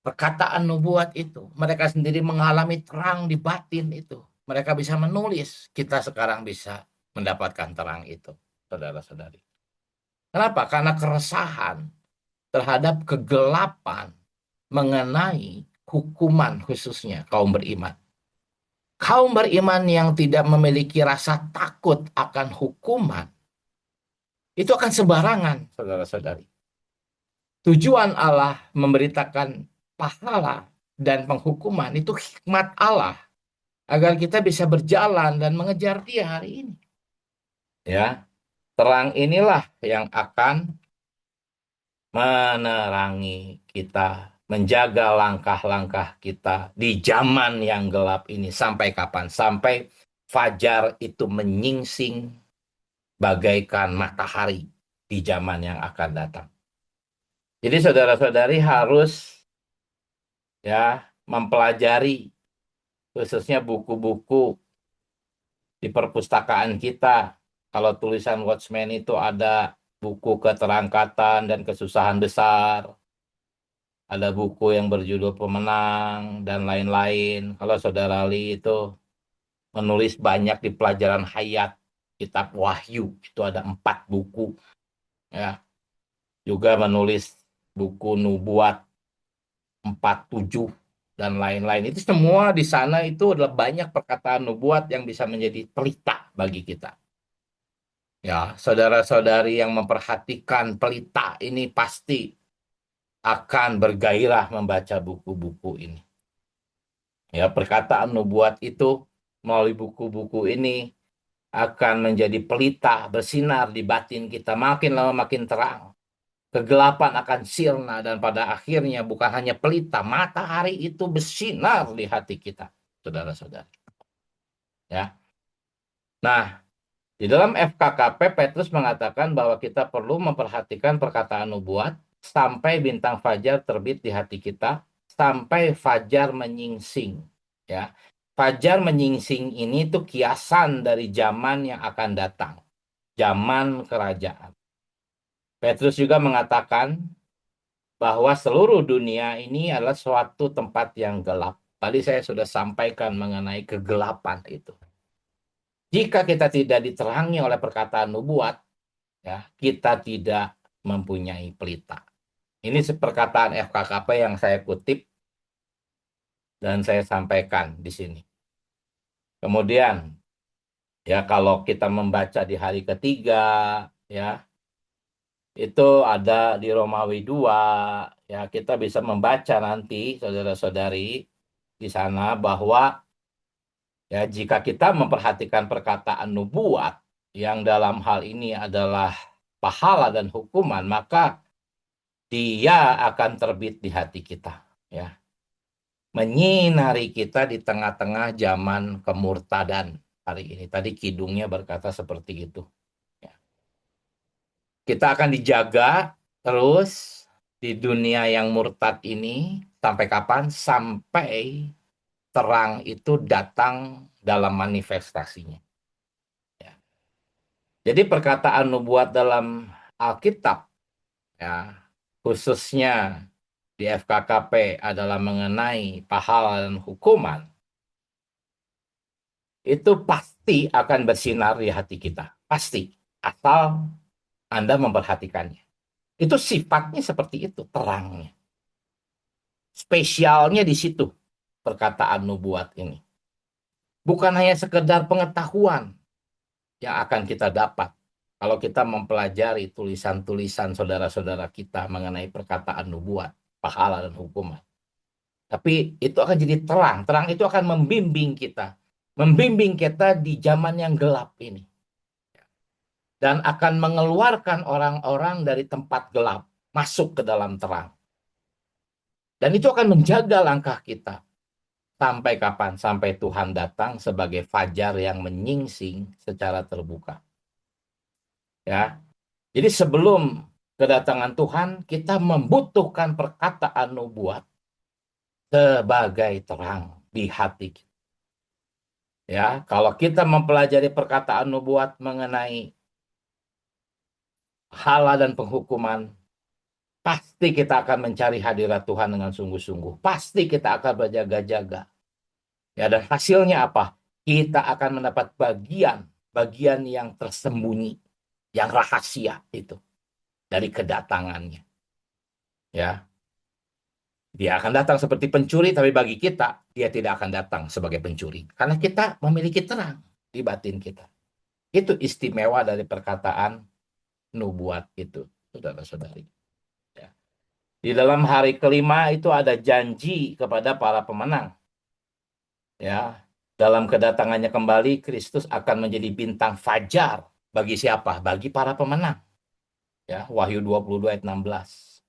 S1: perkataan nubuat itu, mereka sendiri mengalami terang di batin itu. Mereka bisa menulis, kita sekarang bisa mendapatkan terang itu, saudara-saudari. Kenapa? Karena keresahan terhadap kegelapan mengenai hukuman khususnya kaum beriman. Kaum beriman yang tidak memiliki rasa takut akan hukuman, itu akan sembarangan, saudara-saudari. Tujuan Allah memberitakan pahala dan penghukuman itu hikmat Allah agar kita bisa berjalan dan mengejar Dia hari ini. Ya, terang inilah yang akan menerangi kita, menjaga langkah-langkah kita di zaman yang gelap ini. Sampai kapan? Sampai fajar itu menyingsing bagaikan matahari di zaman yang akan datang. Jadi saudara-saudari harus ya mempelajari khususnya buku-buku di perpustakaan kita. Kalau tulisan Watchman itu ada buku Keterangkatan dan Kesusahan Besar, ada buku yang berjudul Pemenang, dan lain-lain. Kalau saudara Lee itu menulis banyak di pelajaran hayat, kitab Wahyu, itu ada 4 buku. Ya. Juga menulis buku Nubuat 47 dan lain-lain. Itu semua di sana itu adalah banyak perkataan nubuat yang bisa menjadi pelita bagi kita. Ya, saudara-saudari yang memperhatikan pelita ini pasti akan bergairah membaca buku-buku ini. Ya, perkataan nubuat itu melalui buku-buku ini akan menjadi pelita bersinar di batin kita, makin lama makin terang. Kegelapan akan sirna dan pada akhirnya bukan hanya pelita, matahari itu bersinar di hati kita, saudara-saudari. Ya. Nah, di dalam FKKP Petrus mengatakan bahwa kita perlu memperhatikan perkataan nubuat sampai bintang fajar terbit di hati kita, sampai fajar menyingsing. Ya, fajar menyingsing ini tuh kiasan dari zaman yang akan datang, zaman kerajaan. Petrus juga mengatakan bahwa seluruh dunia ini adalah suatu tempat yang gelap. Tadi saya sudah sampaikan mengenai kegelapan itu. Jika kita tidak diterangi oleh perkataan nubuat, ya, kita tidak mempunyai pelita. Ini perkataan FKKP yang saya kutip dan saya sampaikan di sini. Kemudian, ya kalau kita membaca di hari ketiga, ya, itu ada di Romawi 2, ya kita bisa membaca nanti saudara-saudari di sana bahwa ya jika kita memperhatikan perkataan nubuat yang dalam hal ini adalah pahala dan hukuman, maka dia akan terbit di hati kita, ya. menyinari kita di tengah-tengah zaman kemurtadan hari ini. Tadi kidungnya berkata seperti itu. Ya. Kita akan dijaga terus di dunia yang murtad ini sampai kapan? Sampai terang itu datang dalam manifestasinya. Ya. Jadi perkataan nubuat dalam Alkitab, ya, khususnya di FKKP adalah mengenai pahala dan hukuman, itu pasti akan bersinar di hati kita. Pasti. Asal Anda memperhatikannya. Itu sifatnya seperti itu, terangnya. Spesialnya di situ, perkataan nubuat ini. Bukan hanya sekedar pengetahuan yang akan kita dapat kalau kita mempelajari tulisan-tulisan saudara-saudara kita mengenai perkataan nubuat, pahala dan hukuman. Tapi itu akan jadi terang. Terang itu akan membimbing kita. Membimbing kita di zaman yang gelap ini. Dan akan mengeluarkan orang-orang dari tempat gelap. Masuk ke dalam terang. Dan itu akan menjaga langkah kita. Sampai kapan? Sampai Tuhan datang sebagai fajar yang menyingsing secara terbuka. Ya. Jadi sebelum kedatangan Tuhan, kita membutuhkan perkataan nubuat sebagai terang di hati kita. Ya, kalau kita mempelajari perkataan nubuat mengenai hala dan penghukuman, pasti kita akan mencari hadirat Tuhan dengan sungguh-sungguh. Pasti kita akan berjaga-jaga. Ya, dan hasilnya apa? Kita akan mendapat bagian yang tersembunyi, yang rahasia itu dari kedatangannya. Ya, dia akan datang seperti pencuri, tapi bagi kita dia tidak akan datang sebagai pencuri, karena kita memiliki terang di batin kita. Itu istimewa dari perkataan nubuat itu, saudara-saudari. Ya. Di dalam hari kelima itu ada janji kepada para pemenang. Ya, dalam kedatangannya kembali, Kristus akan menjadi bintang fajar bagi siapa? Bagi para pemenang. Ya, Wahyu 22 ayat 16.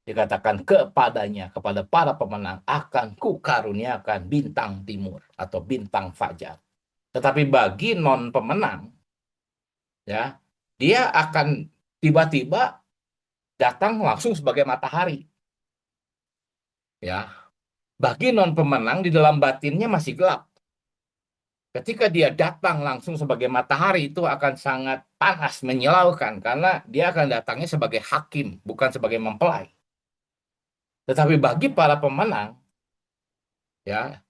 S1: Dikatakan kepadanya, kepada para pemenang, akan kukaruniakan bintang timur atau bintang fajar. Tetapi bagi non pemenang, ya, dia akan tiba-tiba datang langsung sebagai matahari. Ya, bagi non pemenang di dalam batinnya masih gelap. Ketika dia datang langsung sebagai matahari, itu akan sangat panas, menyilaukan, karena dia akan datangnya sebagai hakim, bukan sebagai mempelai. Tetapi bagi para pemenang, ya,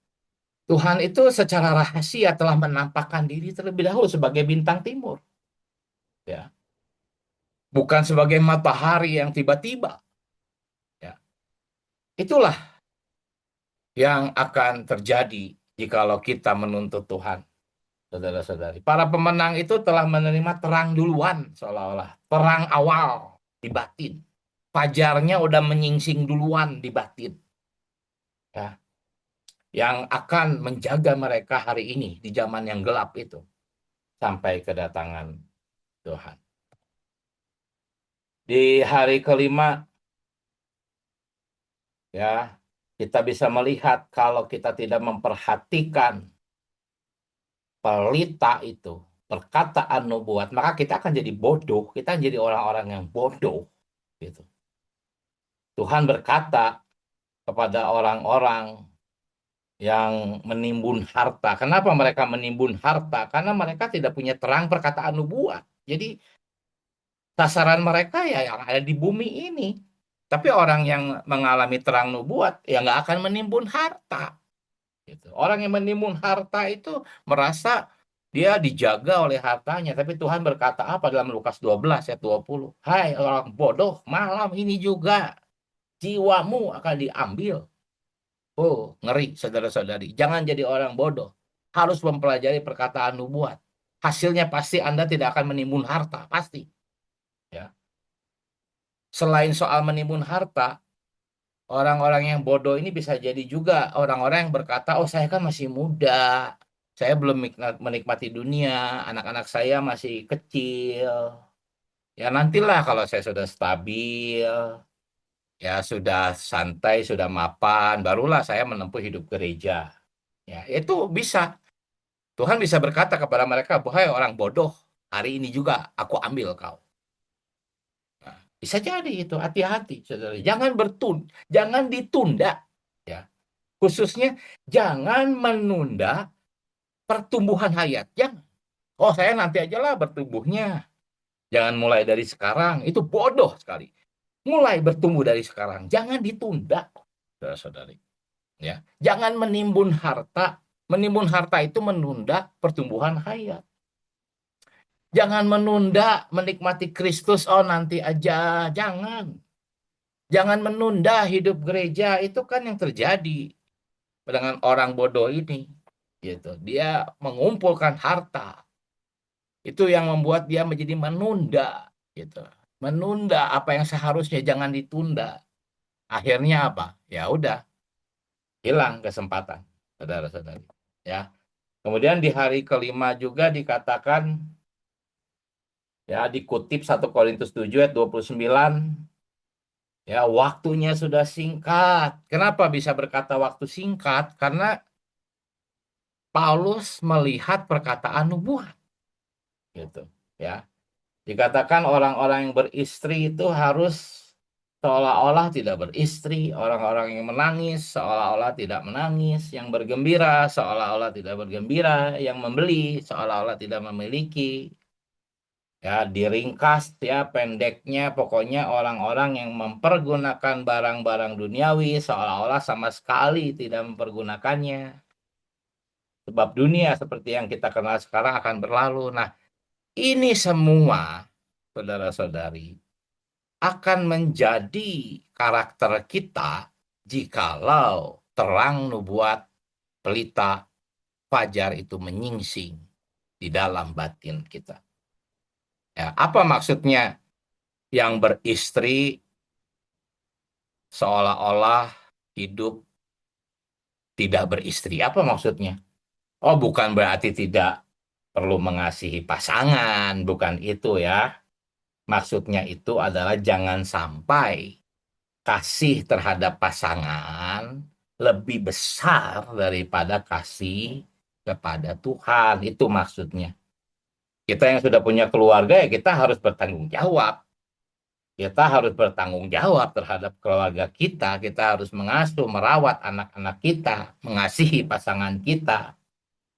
S1: Tuhan itu secara rahasia telah menampakkan diri terlebih dahulu sebagai bintang timur. Ya. Bukan sebagai matahari yang tiba-tiba. Ya. Itulah yang akan terjadi jikalau kita menuntut Tuhan, saudara-saudari. Para pemenang itu telah menerima terang duluan, seolah-olah. Terang awal di batin. Fajarnya udah menyingsing duluan di batin. Ya. Yang akan menjaga mereka hari ini di zaman yang gelap itu. Sampai kedatangan Tuhan. Di hari kelima, ya, kita bisa melihat kalau kita tidak memperhatikan pelita itu, perkataan nubuat, maka kita akan jadi bodoh, kita jadi orang-orang yang bodoh. Gitu. Tuhan berkata kepada orang-orang yang menimbun harta. Kenapa mereka menimbun harta? Karena mereka tidak punya terang perkataan nubuat. Jadi sasaran mereka ya yang ada di bumi ini. Tapi orang yang mengalami terang nubuat ya nggak akan menimbun harta. Gitu. Orang yang menimbun harta itu merasa dia dijaga oleh hartanya. Tapi Tuhan berkata apa dalam Lukas 12 ayat 20? Hai orang bodoh, malam ini juga jiwamu akan diambil. Oh, ngeri saudara-saudari. Jangan jadi orang bodoh. Harus mempelajari perkataan nubuat. Hasilnya pasti Anda tidak akan menimbun harta. Pasti. Ya. Selain soal menimbun harta, orang-orang yang bodoh ini bisa jadi juga orang-orang yang berkata, oh saya kan masih muda, saya belum menikmati dunia, anak-anak saya masih kecil. Ya nantilah kalau saya sudah stabil, ya sudah santai, sudah mapan, barulah saya menempuh hidup gereja. Ya, itu bisa. Tuhan bisa berkata kepada mereka, "Wahai orang bodoh, hari ini juga aku ambil kau." Nah, bisa jadi itu, hati-hati, saudara. Jangan ditunda. Ya, khususnya jangan menunda pertumbuhan hayat. Jangan. Oh, saya nanti aja lah bertumbuhnya. Jangan mulai dari sekarang. Itu bodoh sekali. Mulai bertumbuh dari sekarang. Jangan ditunda, saudara-saudari. Ya, jangan menimbun harta. Menimbun harta itu menunda pertumbuhan hayat. Jangan menunda menikmati Kristus. Oh, nanti aja. Jangan. Jangan menunda hidup gereja. Itu kan yang terjadi dengan orang bodoh ini. Gitu. Dia mengumpulkan harta. Itu yang membuat dia menjadi menunda. Gitu. Menunda apa yang seharusnya jangan ditunda. Akhirnya apa? Ya udah, hilang kesempatan, saudara-saudari. Ya. Kemudian di hari kelima juga dikatakan, ya dikutip 1 Korintus 7 ayat 29, ya waktunya sudah singkat. Kenapa bisa berkata waktu singkat? Karena Paulus melihat perkataan nubuat, gitu. Ya, dikatakan orang-orang yang beristri itu harus seolah-olah tidak beristri, orang-orang yang menangis seolah-olah tidak menangis, yang bergembira seolah-olah tidak bergembira, yang membeli seolah-olah tidak memiliki. Ya, diringkas ya pendeknya, pokoknya orang-orang yang mempergunakan barang-barang duniawi seolah-olah sama sekali tidak mempergunakannya. Sebab dunia seperti yang kita kenal sekarang akan berlalu. Nah, ini semua, saudara-saudari, akan menjadi karakter kita jikalau terang nubuat pelita fajar itu menyingsing di dalam batin kita. Ya, apa maksudnya yang beristri seolah-olah hidup tidak beristri? Apa maksudnya? Oh, bukan berarti tidak perlu mengasihi pasangan, bukan itu ya. Maksudnya itu adalah jangan sampai kasih terhadap pasangan lebih besar daripada kasih kepada Tuhan. Itu maksudnya. Kita yang sudah punya keluarga ya kita harus bertanggung jawab. Kita harus bertanggung jawab terhadap keluarga kita. Kita harus mengasuh, merawat anak-anak kita, mengasihi pasangan kita.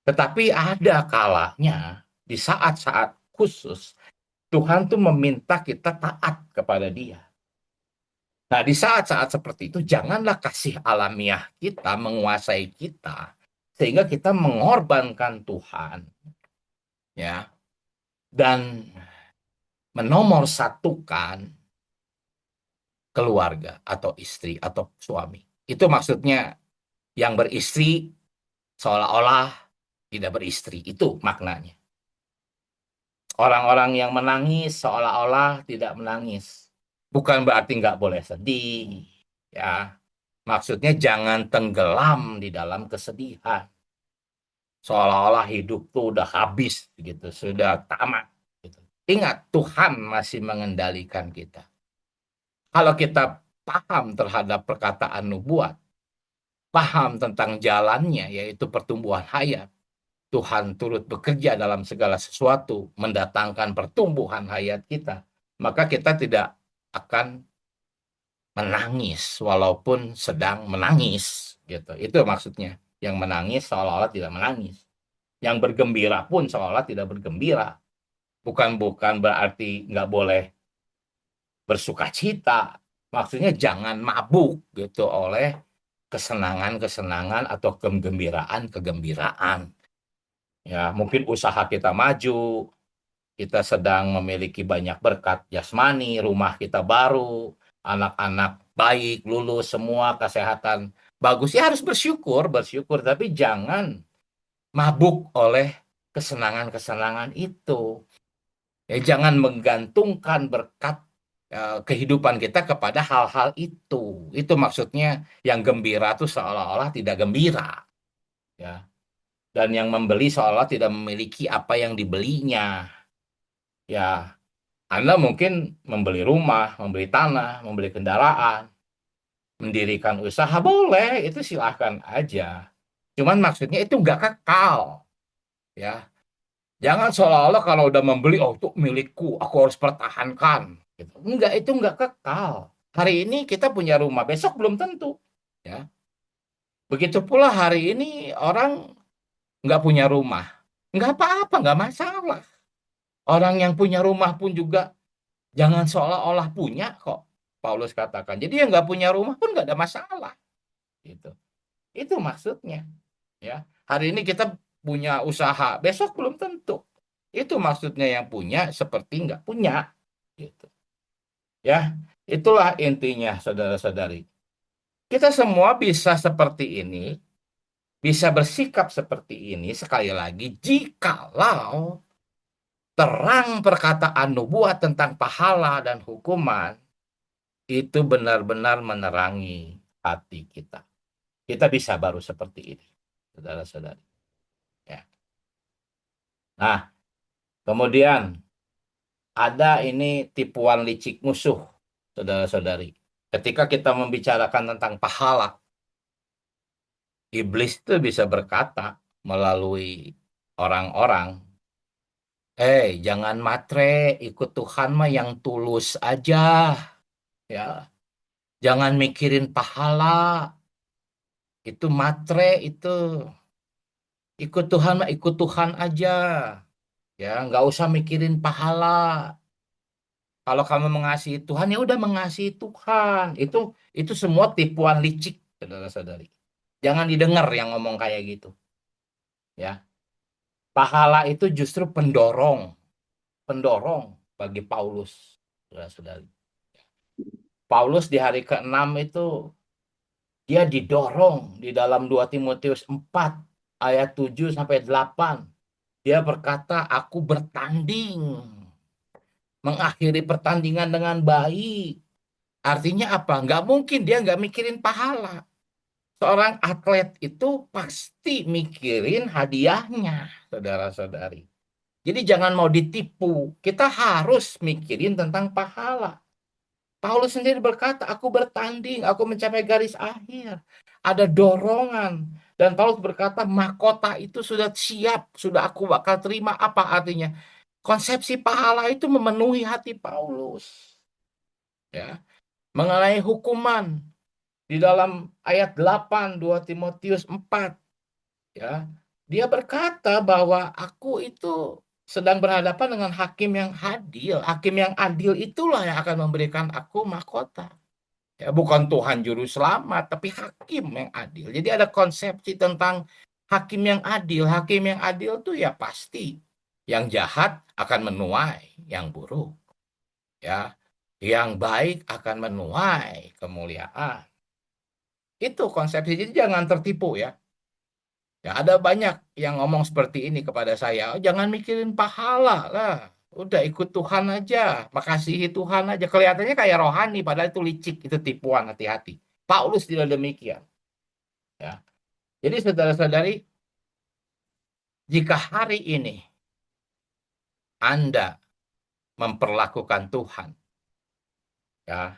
S1: Tetapi ada kalanya di saat-saat khusus Tuhan tuh meminta kita taat kepada Dia. Nah, di saat-saat seperti itu, janganlah kasih alamiah kita menguasai kita, sehingga kita mengorbankan Tuhan, ya, dan menomorsatukan keluarga atau istri atau suami. Itu maksudnya yang beristri seolah-olah tidak beristri. Itu maknanya. Orang-orang yang menangis seolah-olah tidak menangis. Bukan berarti nggak boleh sedih, ya. Maksudnya jangan tenggelam di dalam kesedihan. Seolah-olah hidup tuh udah habis gitu, sudah tamat gitu. Ingat, Tuhan masih mengendalikan kita. Kalau kita paham terhadap perkataan nubuat, paham tentang jalannya yaitu pertumbuhan hayat, Tuhan turut bekerja dalam segala sesuatu, mendatangkan pertumbuhan hayat kita, maka kita tidak akan menangis walaupun sedang menangis gitu. Itu maksudnya. Yang menangis seolah-olah tidak menangis. Yang bergembira pun seolah-olah tidak bergembira. Bukan berarti nggak boleh bersuka cita. Maksudnya jangan mabuk gitu oleh kesenangan-kesenangan atau kegembiraan-kegembiraan. Ya, mungkin usaha kita maju, kita sedang memiliki banyak berkat jasmani, rumah kita baru, anak-anak baik, lulus semua, kesehatan bagus. Ya harus bersyukur, tapi jangan mabuk oleh kesenangan-kesenangan itu. Ya, jangan menggantungkan berkat kehidupan kita kepada hal-hal itu. Itu maksudnya yang gembira itu seolah-olah tidak gembira. Ya. Dan yang membeli seolah tidak memiliki apa yang dibelinya. Ya, Anda mungkin membeli rumah, membeli tanah, membeli kendaraan. mendirikan usaha boleh, itu silahkan aja. Cuman maksudnya itu nggak kekal, ya. Jangan seolah-olah kalau udah membeli, oh itu milikku, aku harus pertahankan. Gitu. Enggak, itu nggak kekal. Hari ini kita punya rumah, besok belum tentu. Ya. Begitu pula hari ini orang nggak punya rumah. Nggak apa-apa, nggak masalah. Orang yang punya rumah pun juga jangan seolah-olah punya kok. Paulus katakan. Jadi yang nggak punya rumah pun nggak ada masalah. Gitu. Itu maksudnya. Ya. Hari ini kita punya usaha, besok belum tentu. Itu maksudnya yang punya seperti nggak punya. Gitu. Ya, itulah intinya saudara-saudari. Kita semua bisa seperti ini, bisa bersikap seperti ini sekali lagi jikalau terang perkataan nubuat tentang pahala dan hukuman itu benar-benar menerangi hati kita. Kita bisa baru seperti ini, saudara-saudari. Ya. Nah, kemudian ada ini tipuan licik musuh, saudara-saudari. Ketika kita membicarakan tentang pahala, iblis itu bisa berkata melalui orang-orang, jangan matre, ikut Tuhan mah yang tulus aja, ya. Jangan mikirin pahala, itu matre itu. Ikut Tuhan mah ikut Tuhan aja, ya. Nggak usah mikirin pahala. Kalau kamu mengasihi Tuhan, ya udah mengasihi Tuhan. Itu semua tipuan licik, saudara-saudari. Jangan didengar yang ngomong kayak gitu. Ya, pahala itu justru pendorong bagi Paulus, saudara-saudari. Paulus di hari ke-6 itu dia didorong di dalam 2 Timotius 4 ayat 7 sampai 8. Dia berkata, aku bertanding, mengakhiri pertandingan dengan baik. Artinya apa? Nggak mungkin dia nggak mikirin pahala. Seorang atlet itu pasti mikirin hadiahnya, saudara-saudari. Jadi jangan mau ditipu. Kita harus mikirin tentang pahala. Paulus sendiri berkata, aku bertanding, aku mencapai garis akhir. Ada dorongan. Dan Paulus berkata, mahkota itu sudah siap, sudah aku bakal terima. Apa artinya? Konsepsi pahala itu memenuhi hati Paulus. Ya. Mengenai hukuman, di dalam ayat 8 2 Timotius 4, ya, dia berkata bahwa aku itu sedang berhadapan dengan hakim yang adil. Hakim yang adil itulah yang akan memberikan aku mahkota. Ya, bukan Tuhan juru selamat, tapi hakim yang adil. Jadi ada konsepsi tentang hakim yang adil. Hakim yang adil itu ya pasti yang jahat akan menuai yang buruk. Ya, yang baik akan menuai kemuliaan. Itu konsepsi. Jadi jangan tertipu ya. Ya, ada banyak yang ngomong seperti ini kepada saya. "Oh, jangan mikirin pahala lah. Udah ikut Tuhan aja. Makasihi Tuhan aja." Kelihatannya kayak rohani, padahal itu licik, itu tipuan, hati-hati. Paulus tidak demikian. Ya. Jadi saudara-saudari, jika hari ini Anda memperlakukan Tuhan, ya,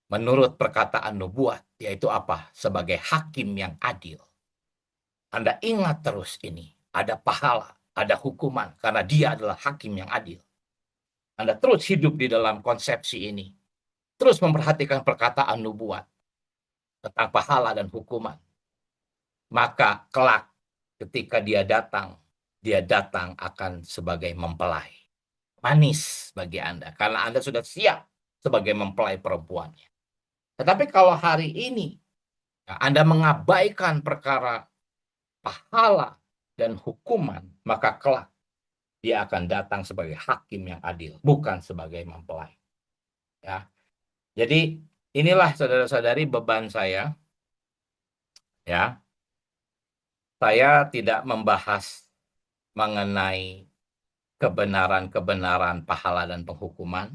S1: menurut perkataan nubuat, yaitu apa? Sebagai hakim yang adil. Anda ingat terus ini, ada pahala, ada hukuman, karena dia adalah hakim yang adil. Anda terus hidup di dalam konsepsi ini. Terus memperhatikan perkataan nubuat tentang pahala dan hukuman. Maka kelak ketika dia datang akan sebagai mempelai. Manis bagi Anda, karena Anda sudah siap sebagai mempelai perempuannya. Tetapi kalau hari ini Anda mengabaikan perkara pahala dan hukuman, maka kelak dia akan datang sebagai hakim yang adil, bukan sebagai mempelai. Ya. Jadi inilah saudara-saudari beban saya. Ya. Saya tidak membahas mengenai kebenaran-kebenaran pahala dan penghukuman,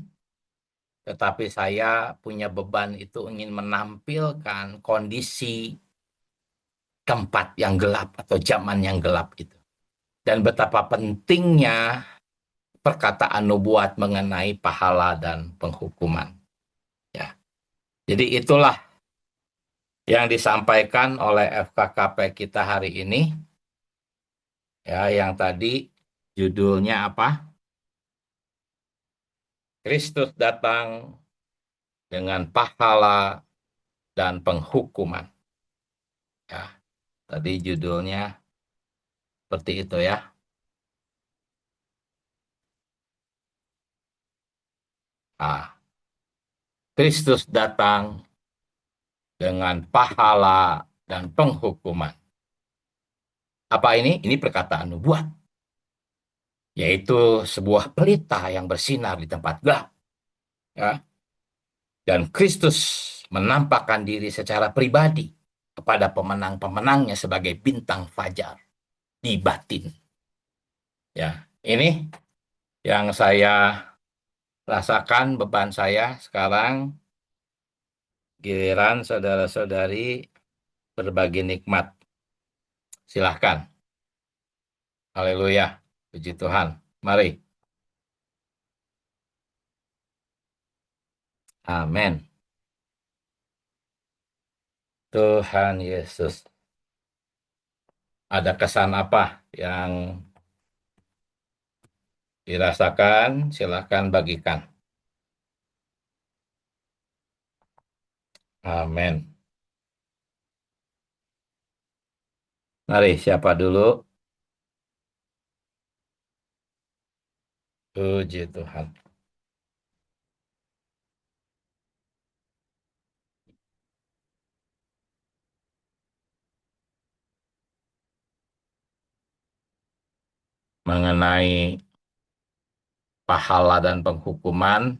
S1: tetapi saya punya beban itu ingin menampilkan kondisi tempat yang gelap atau zaman yang gelap itu. Dan betapa pentingnya perkataan nubuat mengenai pahala dan penghukuman. Ya. Jadi itulah yang disampaikan oleh FKKP kita hari ini, ya, yang tadi judulnya apa? Kristus datang dengan pahala dan penghukuman. Ya, tadi judulnya seperti itu ya. Kristus datang dengan pahala dan penghukuman. Apa ini? Ini perkataan nubuat, yaitu sebuah pelita yang bersinar di tempat gelap. Ya. Dan Kristus menampakkan diri secara pribadi kepada pemenang-pemenangnya sebagai bintang fajar di batin. Ya, ini yang saya rasakan, beban saya sekarang. Giliran saudara-saudari berbagi nikmat. Silahkan. Haleluya. Puji Tuhan. Mari. Amin. Tuhan Yesus. Ada kesan apa yang dirasakan? Silahkan bagikan. Amin. Mari, siapa dulu? Puji Tuhan. Mengenai pahala dan penghukuman,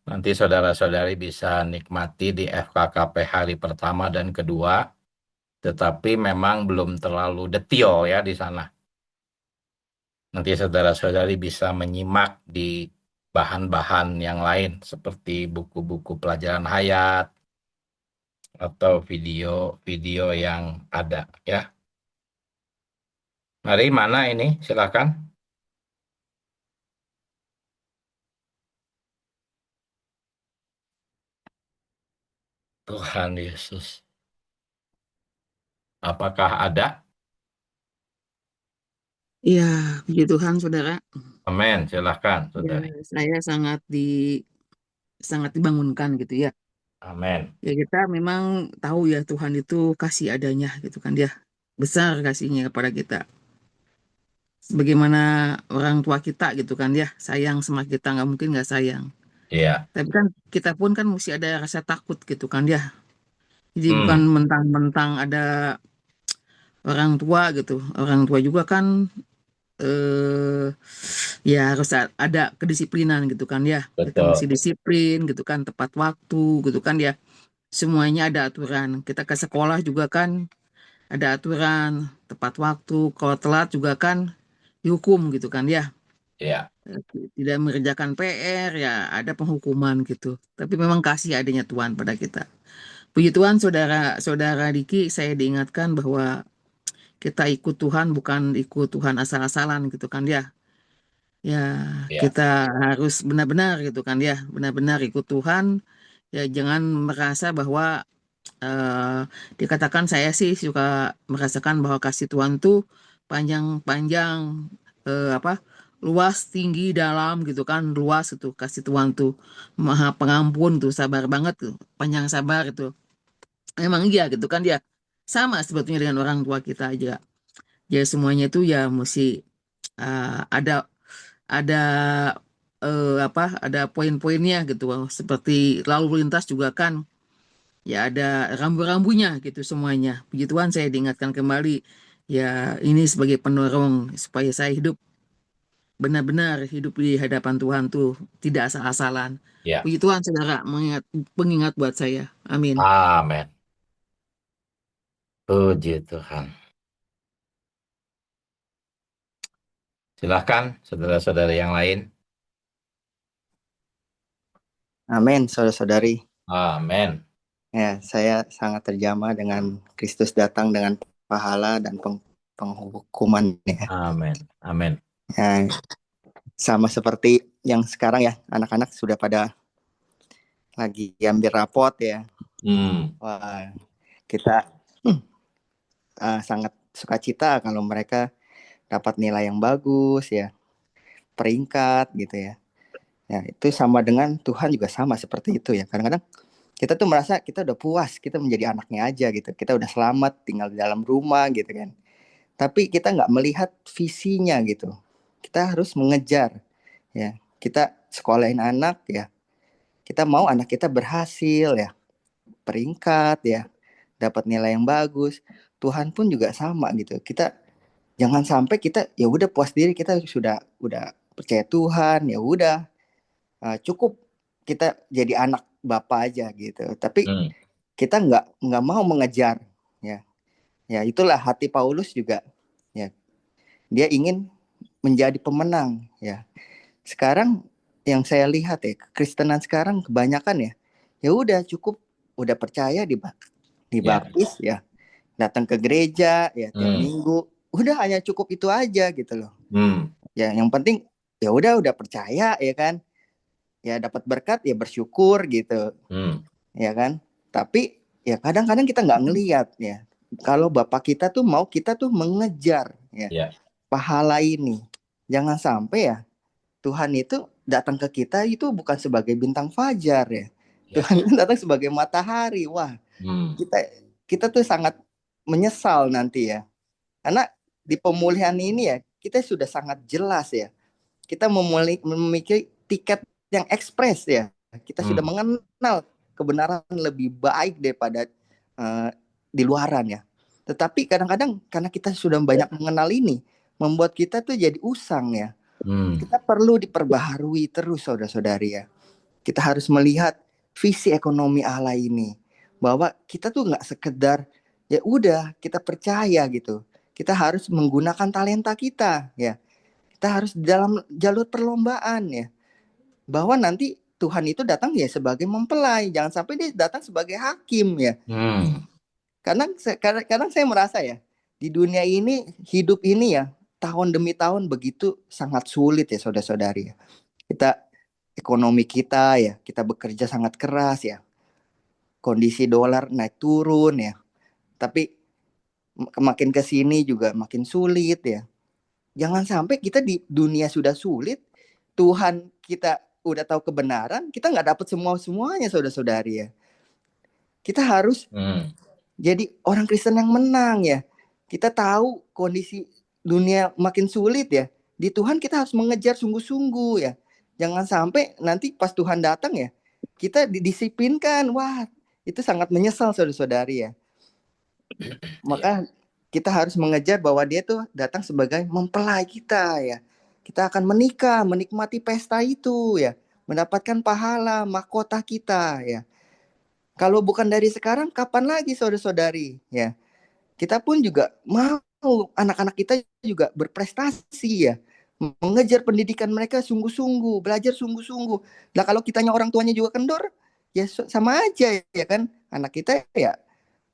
S1: nanti saudara-saudari bisa nikmati di FKKP hari pertama dan kedua, tetapi memang belum terlalu detail ya di sana. Nanti saudara-saudari bisa menyimak di bahan-bahan yang lain, seperti buku-buku pelajaran hayat, atau video-video yang ada ya. Mari, mana ini? Silakan. Tuhan Yesus. Apakah ada?
S2: Ya, puji Tuhan, saudara.
S1: Amin. Silakan,
S2: Ya,
S1: saudari.
S2: saya sangat dibangunkan gitu ya.
S1: Amin.
S2: Ya, kita memang tahu ya Tuhan itu kasih adanya gitu kan, dia besar kasihnya kepada kita. Sebagaimana orang tua kita gitu kan, ya sayang sama kita, nggak mungkin nggak sayang.
S1: Iya.
S2: Tapi kan kita pun kan mesti ada rasa takut gitu kan, ya. Jadi bukan
S1: Hmm.
S2: mentang-mentang ada orang tua gitu. Orang tua juga kan ya harus ada kedisiplinan gitu kan, ya. Kita mesti
S1: Betul.
S2: disiplin gitu kan, tepat waktu gitu kan, ya. Semuanya ada aturan. Kita ke sekolah juga kan ada aturan, tepat waktu. Kalau telat juga kan dihukum gitu kan, ya.
S1: Iya.
S2: Tidak mengerjakan PR, ya ada penghukuman gitu. Tapi memang kasih adanya Tuhan pada kita. Puji Tuhan, saudara Diki, saya diingatkan bahwa kita ikut Tuhan bukan ikut Tuhan asal-asalan gitu kan, ya. Ya,
S1: Iya.
S2: kita harus benar-benar gitu kan, ya, benar-benar ikut Tuhan. Ya, jangan merasa bahwa dikatakan, saya sih suka merasakan bahwa kasih Tuhan tuh panjang-panjang, luas, tinggi, dalam gitu kan, luas itu kasih Tuhan tuh, maha pengampun tuh, sabar banget tuh, panjang sabar itu. Emang iya gitu kan, dia sama sebetulnya dengan orang tua kita aja. Ya semuanya itu ya mesti ada ada poin-poinnya gitu. Seperti lalu lintas juga kan, ya ada rambu-rambunya gitu semuanya. Puji Tuhan, saya diingatkan kembali ya, ini sebagai pendorong supaya saya benar-benar hidup di hadapan Tuhan tuh tidak asal-asalan.
S1: Iya.
S2: Puji Tuhan, saudara, pengingat buat saya. Amin.
S1: Amin. Puji Tuhan. Silahkan, saudara-saudari yang lain.
S5: Amin, saudara-saudari.
S1: Amin.
S5: Ya, saya sangat terjamah dengan Kristus datang dengan pahala dan penghukuman. Ya.
S1: Amin. Amin.
S5: Ya, sama seperti yang sekarang ya, anak-anak sudah pada lagi ambil rapot ya.
S1: Hmm.
S5: Wah, kita sangat sukacita kalau mereka dapat nilai yang bagus ya, peringkat gitu ya. Ya, itu sama dengan Tuhan juga sama seperti itu ya. Kadang-kadang kita tuh merasa kita udah puas, kita menjadi anaknya aja gitu. Kita udah selamat tinggal di dalam rumah gitu kan. Tapi kita nggak melihat visinya gitu. Kita harus mengejar ya. Kita sekolahin anak ya. Kita mau anak kita berhasil ya, peringkat ya, dapat nilai yang bagus. Tuhan pun juga sama gitu. Kita jangan sampai kita ya udah puas diri, kita udah percaya Tuhan, ya udah cukup kita jadi anak Bapa aja gitu. Tapi
S1: Hmm.
S5: kita nggak mau mengejar ya. Ya itulah hati Paulus juga ya. Dia ingin menjadi pemenang ya. Sekarang yang saya lihat ya, kekristenan sekarang kebanyakan ya, ya udah cukup, udah percaya
S1: Ya.
S5: dibaptis ya, datang ke gereja ya tiap
S1: Hmm.
S5: minggu, udah hanya cukup itu aja gitu loh.
S1: Hmm.
S5: Ya yang penting ya udah percaya ya kan, ya dapat berkat ya bersyukur gitu
S1: Hmm.
S5: ya kan. Tapi ya kadang-kadang kita nggak ngelihat ya, kalau Bapak kita tuh mau kita tuh mengejar ya
S1: Ya.
S5: pahala ini. Jangan sampai ya Tuhan itu datang ke kita itu bukan sebagai bintang fajar ya.
S1: Ya.
S5: Tuhan itu datang sebagai matahari. Wah,
S1: Hmm.
S5: kita tuh sangat menyesal nanti ya. Karena di pemulihan ini ya, kita sudah sangat jelas ya. Kita memiliki tiket yang ekspres ya. Kita sudah
S1: Hmm.
S5: mengenal kebenaran lebih baik daripada di luaran ya. Tetapi kadang-kadang karena kita sudah banyak mengenal ini, membuat kita tuh jadi usang ya.
S1: Hmm.
S5: Kita perlu diperbaharui terus saudara-saudari ya. Kita harus melihat visi ekonomi Allah ini, bahwa kita tuh nggak sekedar ya udah kita percaya gitu. Kita harus menggunakan talenta kita ya. Kita harus dalam jalur perlombaan ya. Bahwa nanti Tuhan itu datang ya sebagai mempelai, jangan sampai dia datang sebagai hakim ya.
S1: Hmm.
S5: Kadang saya merasa ya, di dunia ini, hidup ini ya, tahun demi tahun begitu sangat sulit ya saudara-saudari ya. Kita ekonomi kita ya, kita bekerja sangat keras ya. Kondisi dolar naik turun ya. Tapi makin ke sini juga makin sulit ya. Jangan sampai kita di dunia sudah sulit, Tuhan kita udah tahu kebenaran, kita nggak dapat semuanya saudara-saudari ya. Kita harus jadi orang Kristen yang menang ya. Kita tahu kondisi dunia makin sulit ya. Di Tuhan kita harus mengejar sungguh-sungguh ya. Jangan sampai nanti pas Tuhan datang ya, kita didisiplinkan. Wah, itu sangat menyesal saudara-saudari ya. Maka kita harus mengejar bahwa dia tuh datang sebagai mempelai kita ya. Kita akan menikah, menikmati pesta itu ya, mendapatkan pahala mahkota kita ya. Kalau bukan dari sekarang, kapan lagi saudara-saudari ya. Kita pun juga mau anak-anak kita juga berprestasi ya, mengejar pendidikan mereka sungguh-sungguh, belajar sungguh-sungguh. Nah kalau kitanya orang tuanya juga kendor, ya sama aja ya kan. Anak kita ya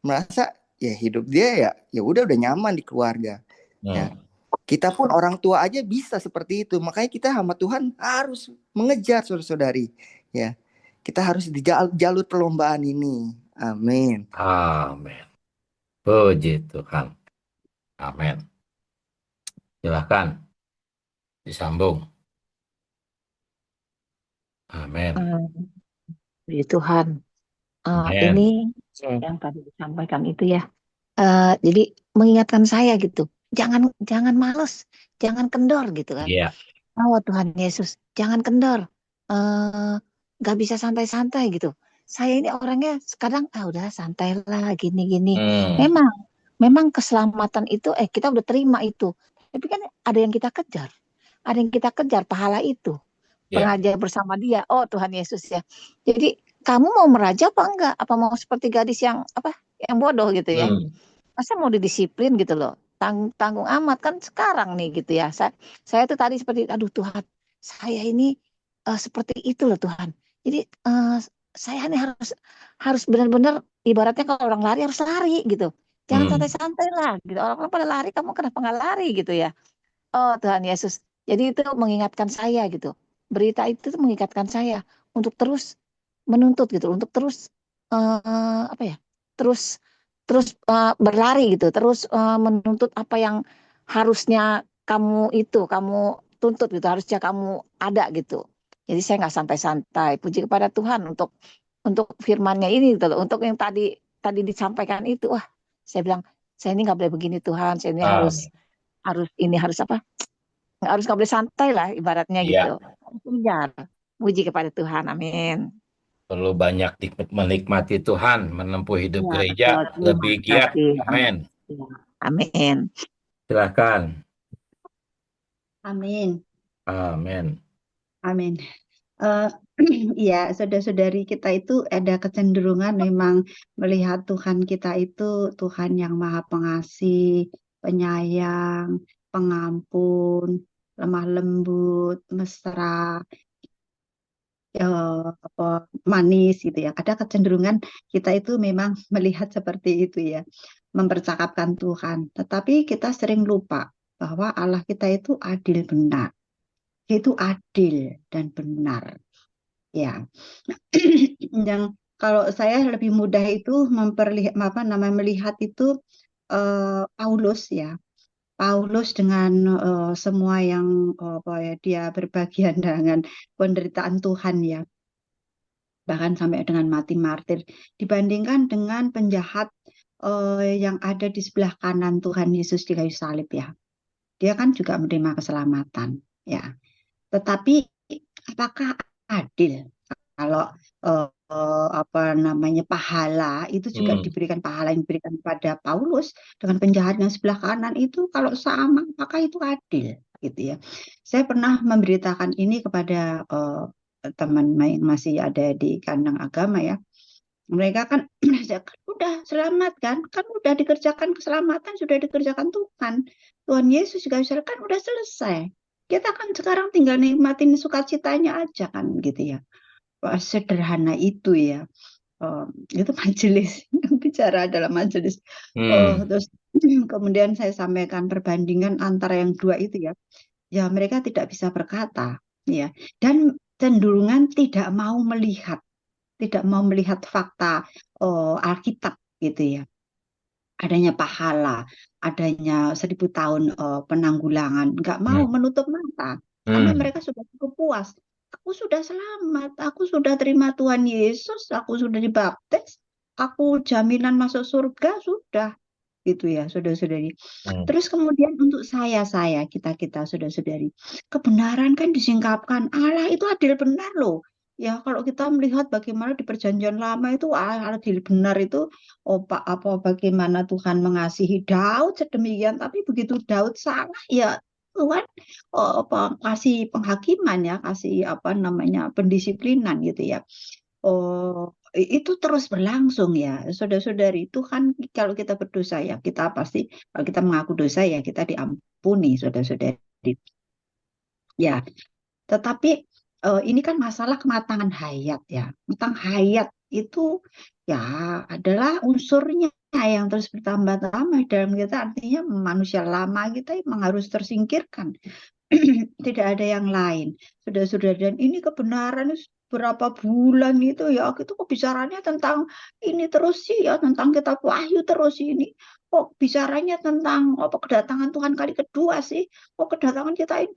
S5: merasa ya hidup dia ya udah nyaman di keluarga. Ya. Kita pun orang tua aja bisa seperti itu. Makanya kita sama Tuhan harus mengejar saudara-saudari. Ya. Kita harus di jalur perlombaan ini. Amin.
S1: Amin. Puji Tuhan. Amin. Silahkan disambung. Amin.
S6: Puji Tuhan.
S1: Amin.
S6: Ini yang tadi disampaikan itu ya. Jadi mengingatkan saya gitu. Jangan males, jangan kendor gitu kan.
S1: Iya.
S6: Oh Tuhan Yesus, jangan kendor. Gak bisa santai-santai gitu. Saya ini orangnya sekarang udah santai lah gini-gini. Memang keselamatan itu kita udah terima itu. Tapi kan ada yang kita kejar. Ada yang kita kejar pahala itu. Pengajar bersama dia. Oh Tuhan Yesus ya. Jadi kamu mau meraja apa enggak? Apa mau seperti gadis yang bodoh gitu ya? Masa mau didisiplin gitu loh? Tanggung amat kan sekarang nih gitu ya. Saya tuh tadi seperti aduh Tuhan, saya ini seperti itu loh Tuhan. Jadi saya ini harus benar-benar ibaratnya kalau orang lari harus lari gitu. Jangan santai-santai lah gitu. Orang-orang pada lari, kamu kenapa nggak lari gitu ya? Oh Tuhan Yesus. Jadi itu mengingatkan saya gitu. Berita itu tuh mengingatkan saya untuk terus menuntut gitu, untuk terus apa ya, terus terus berlari gitu, terus menuntut apa yang harusnya kamu tuntut gitu, harusnya kamu ada gitu. Jadi saya nggak santai-santai. Puji kepada Tuhan untuk firman-Nya ini gitu loh. Untuk yang tadi tadi disampaikan itu, wah, saya bilang saya ini nggak boleh begini Tuhan, saya ini harus
S1: Amin.
S6: harus ini harus apa? Nggak boleh santai lah ibaratnya
S1: Iya,
S6: gitu. Harus kejar. Puji kepada Tuhan, amin.
S1: perlu banyak menikmati Tuhan, menempuh hidup
S6: Ya,
S1: gereja
S6: betul. Terima
S1: lebih giat.
S6: kasih.
S1: Amin.
S6: Ya, amin.
S1: Silakan.
S4: Amin.
S1: Amin.
S4: Amin. Eh, Iya, saudara-saudari kita itu ada kecenderungan memang melihat Tuhan kita itu Tuhan yang Maha Pengasih, penyayang, pengampun, lemah lembut, mesra, apa, manis gitu ya. Ada kecenderungan kita itu memang melihat seperti itu ya, mempercakapkan Tuhan. Tetapi kita sering lupa bahwa Allah kita itu adil benar. Dia itu adil dan benar. Ya, yang kalau saya lebih mudah itu melihat itu Paulus ya. Paulus dengan semua yang apa ya dia berbagian dengan penderitaan Tuhan ya, bahkan sampai dengan mati martir dibandingkan dengan penjahat yang ada di sebelah kanan Tuhan Yesus di kayu salib ya. Dia kan juga menerima keselamatan ya. Tetapi apakah adil kalau apa namanya pahala itu juga diberikan, pahala yang diberikan pada Paulus dengan penjahat yang sebelah kanan itu kalau sama, apakah itu adil gitu ya. Saya pernah memberitakan ini kepada teman yang masih ada di kandang agama ya. Mereka kan udah selamat kan udah dikerjakan, keselamatan sudah dikerjakan Tuhan Yesus juga kan udah selesai. Kita kan sekarang tinggal nikmatin sukacitanya aja kan gitu ya. Wah, sederhana itu ya. Itu majelis yang bicara dalam majelis. Terus kemudian saya sampaikan perbandingan antara yang dua itu ya. Ya mereka tidak bisa berkata ya, dan cenderungan tidak mau melihat fakta Alkitab gitu ya. Adanya pahala, adanya 1000 tahun penanggulangan, nggak mau menutup mata karena mereka sudah cukup puas. Aku sudah selamat, aku sudah terima Tuhan Yesus, aku sudah dibaptis, aku jaminan masuk surga sudah, gitu ya, saudara-saudari. Terus kemudian untuk kita saudara-saudari, kebenaran kan disingkapkan. Allah itu adil benar loh. Ya, kalau kita melihat bagaimana di Perjanjian Lama itu adil benar itu, bagaimana Tuhan mengasihi Daud sedemikian, tapi begitu Daud salah ya Tuhan kasih penghakiman ya, kasih pendisiplinan gitu ya. Itu terus berlangsung ya, saudara-saudari. Itu kan kalau kita berdosa ya, kita pasti kalau kita mengaku dosa ya kita diampuni, saudara-saudari. Ya, tetapi ini kan masalah kematangan hayat ya. Matang hayat itu ya adalah unsurnya yang terus bertambah-tambah dalam kita, artinya manusia lama kita memang harus tersingkirkan. Tidak ada yang lain. Sudah dan ini kebenaran berapa bulan itu ya, itu kok bicaranya tentang ini terus sih ya, tentang kitab Wahyu terus ini. Kok bicaranya tentang kedatangan Tuhan kali kedua sih? Kok kedatangan kita ini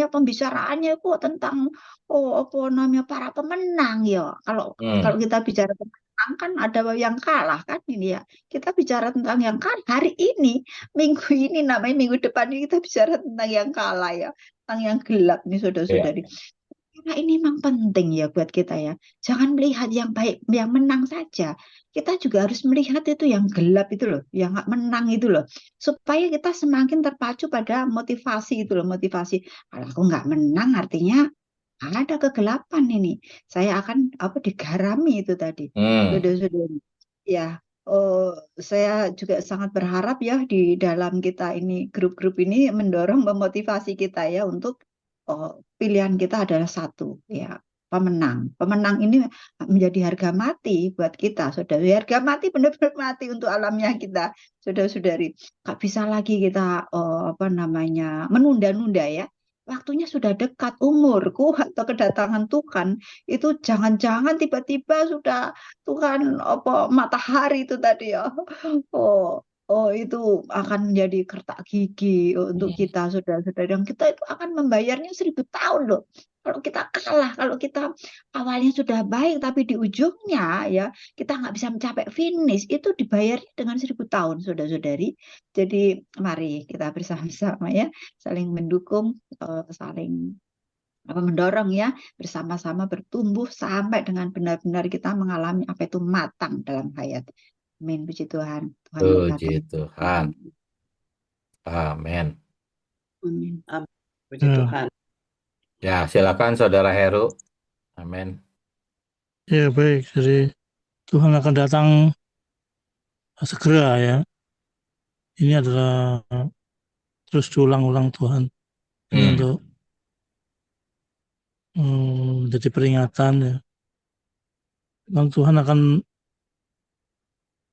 S4: pembicaraannya kok tentang para pemenang ya. Kalau kita bicara tentang kan ada yang kalah kan ini ya. Kita bicara tentang yang kalah hari ini, minggu ini minggu depan ini kita bicara tentang yang kalah ya, tentang yang gelap nih saudara-saudari. Karena ini memang penting ya buat kita ya. Jangan melihat yang baik, yang menang saja. Kita juga harus melihat itu yang gelap itu loh, yang nggak menang itu loh. Supaya kita semakin terpacu pada motivasi itu loh, motivasi. Kalau aku nggak menang artinya ada kegelapan ini. Saya akan digarami itu tadi. Saudara-saudari. Ya, saya juga sangat berharap ya di dalam kita ini grup-grup ini mendorong, memotivasi kita ya untuk pilihan kita adalah satu ya, pemenang. Pemenang ini menjadi harga mati buat kita, saudara. Harga mati, benar-benar mati untuk alamnya kita, saudara-saudari. Gak bisa lagi kita menunda-nunda ya. waktunya sudah dekat, umurku atau kedatangan Tuhan itu jangan-jangan tiba-tiba sudah Tuhan apa matahari itu tadi ya. Oh, oh itu akan menjadi kertak gigi untuk kita saudara-saudara. Dan kita itu akan membayarnya 1000 tahun loh. Kalau kita kalah, kalau kita awalnya sudah baik tapi di ujungnya ya kita nggak bisa mencapai finish, itu dibayarnya dengan 1000 tahun saudara-saudari. Jadi mari kita bersama-sama ya saling mendukung, saling mendorong ya, bersama-sama bertumbuh sampai dengan benar-benar kita mengalami apa itu matang dalam hayat. Amin, puji Tuhan. Tuhan
S1: Puji
S4: memberkati.
S1: Tuhan. Amin.
S4: Amin.
S7: Puji Tuhan.
S1: Ya, silakan Saudara Heru. Amin.
S8: Ya baik, jadi Tuhan akan datang segera ya. Ini adalah terus diulang-ulang Tuhan. Ini untuk menjadi peringatan ya. Dan Tuhan akan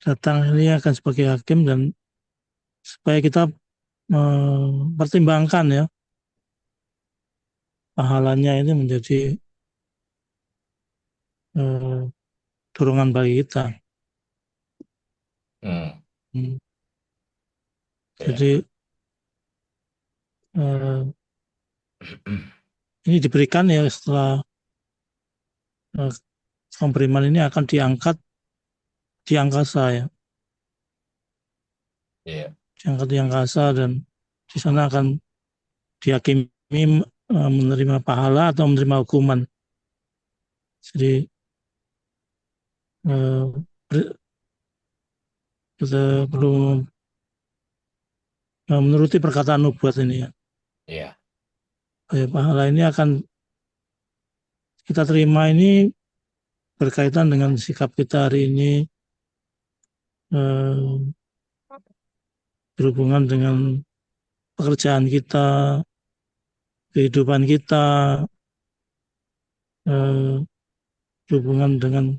S8: datang ini akan sebagai hakim dan supaya kita mempertimbangkan ya pahalanya ini menjadi dorongan bagi kita. Jadi ini diberikan ya setelah kaum beriman ini akan diangkat di angkasa ya. Diangkat di angkasa dan di sana akan dihakimi menerima pahala atau menerima hukuman. Jadi kita perlu menuruti perkataan nubuat ini ya.
S1: Iya.
S8: Pahala ini akan kita terima ini berkaitan dengan sikap kita hari ini, berhubungan dengan pekerjaan kita, kehidupan kita, berhubungan dengan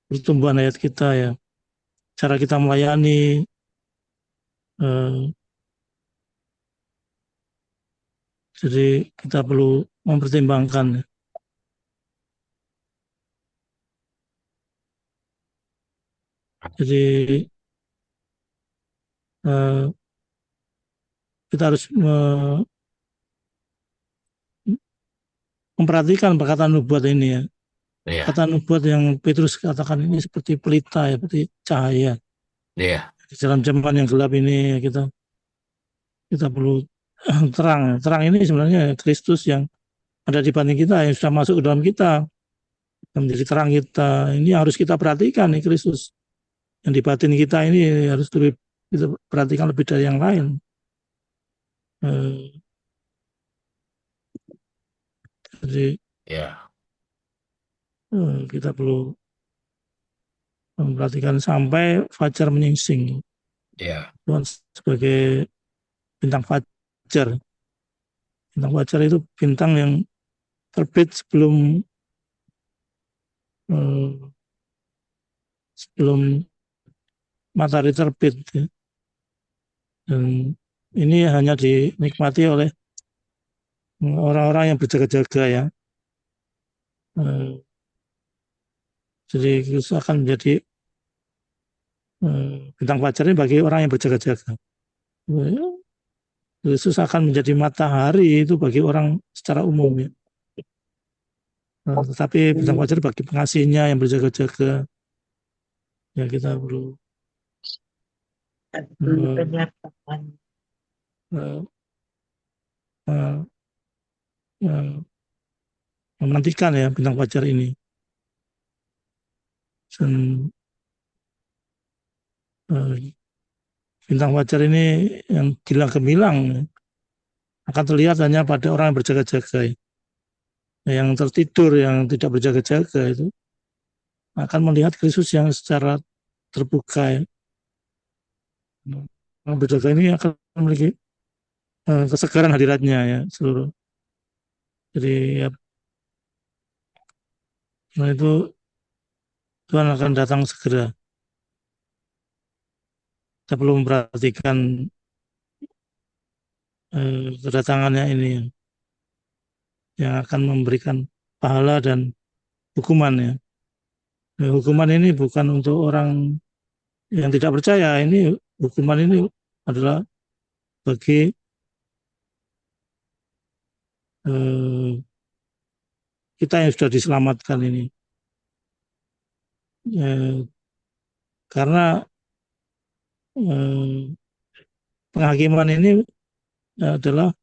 S8: pertumbuhan hayat kita ya, cara kita melayani, jadi kita perlu mempertimbangkan. Jadi kita harus memperhatikan perkataan nubuat ini ya. Perkataan nubuat yang Petrus katakan ini seperti pelita ya, seperti cahaya. Di dalam zaman yang gelap ini kita perlu terang. Terang ini sebenarnya Kristus yang ada di batin kita, yang sudah masuk ke dalam kita, yang menjadi terang kita. Ini harus kita perhatikan nih, Kristus yang di batin kita ini harus lebih kita perhatikan lebih dari yang lain. Jadi kita perlu memperhatikan sampai fajar menyingsing. Tuhan sebagai bintang fajar. Bintang fajar itu bintang yang terbit sebelum matahari terbit. Ya. Dan ini hanya dinikmati oleh orang-orang yang berjaga-jaga ya. Jadi Kristus akan menjadi bintang fajar ini bagi orang yang berjaga-jaga. Kristus akan menjadi matahari itu bagi orang secara umum ya. Tetapi bintang fajar bagi pengasihnya yang berjaga-jaga. Ya kita perlu menantikan ya bintang fajar ini. Dan bintang fajar ini yang gilang gemilang akan terlihat hanya pada orang yang berjaga-jaga. Yang tertidur, yang tidak berjaga-jaga itu akan melihat Kristus yang secara terbuka. Orang berjaga ini akan memiliki kesegaran hadiratnya ya seluruh. Jadi ya, nah itu Tuhan akan datang segera. Kita perlu memperhatikan kedatangannya ini yang akan memberikan pahala dan hukuman ya. Hukuman ini bukan untuk orang yang tidak percaya, ini hukuman ini adalah bagi kita yang sudah diselamatkan ini. Karena penghakiman ini adalah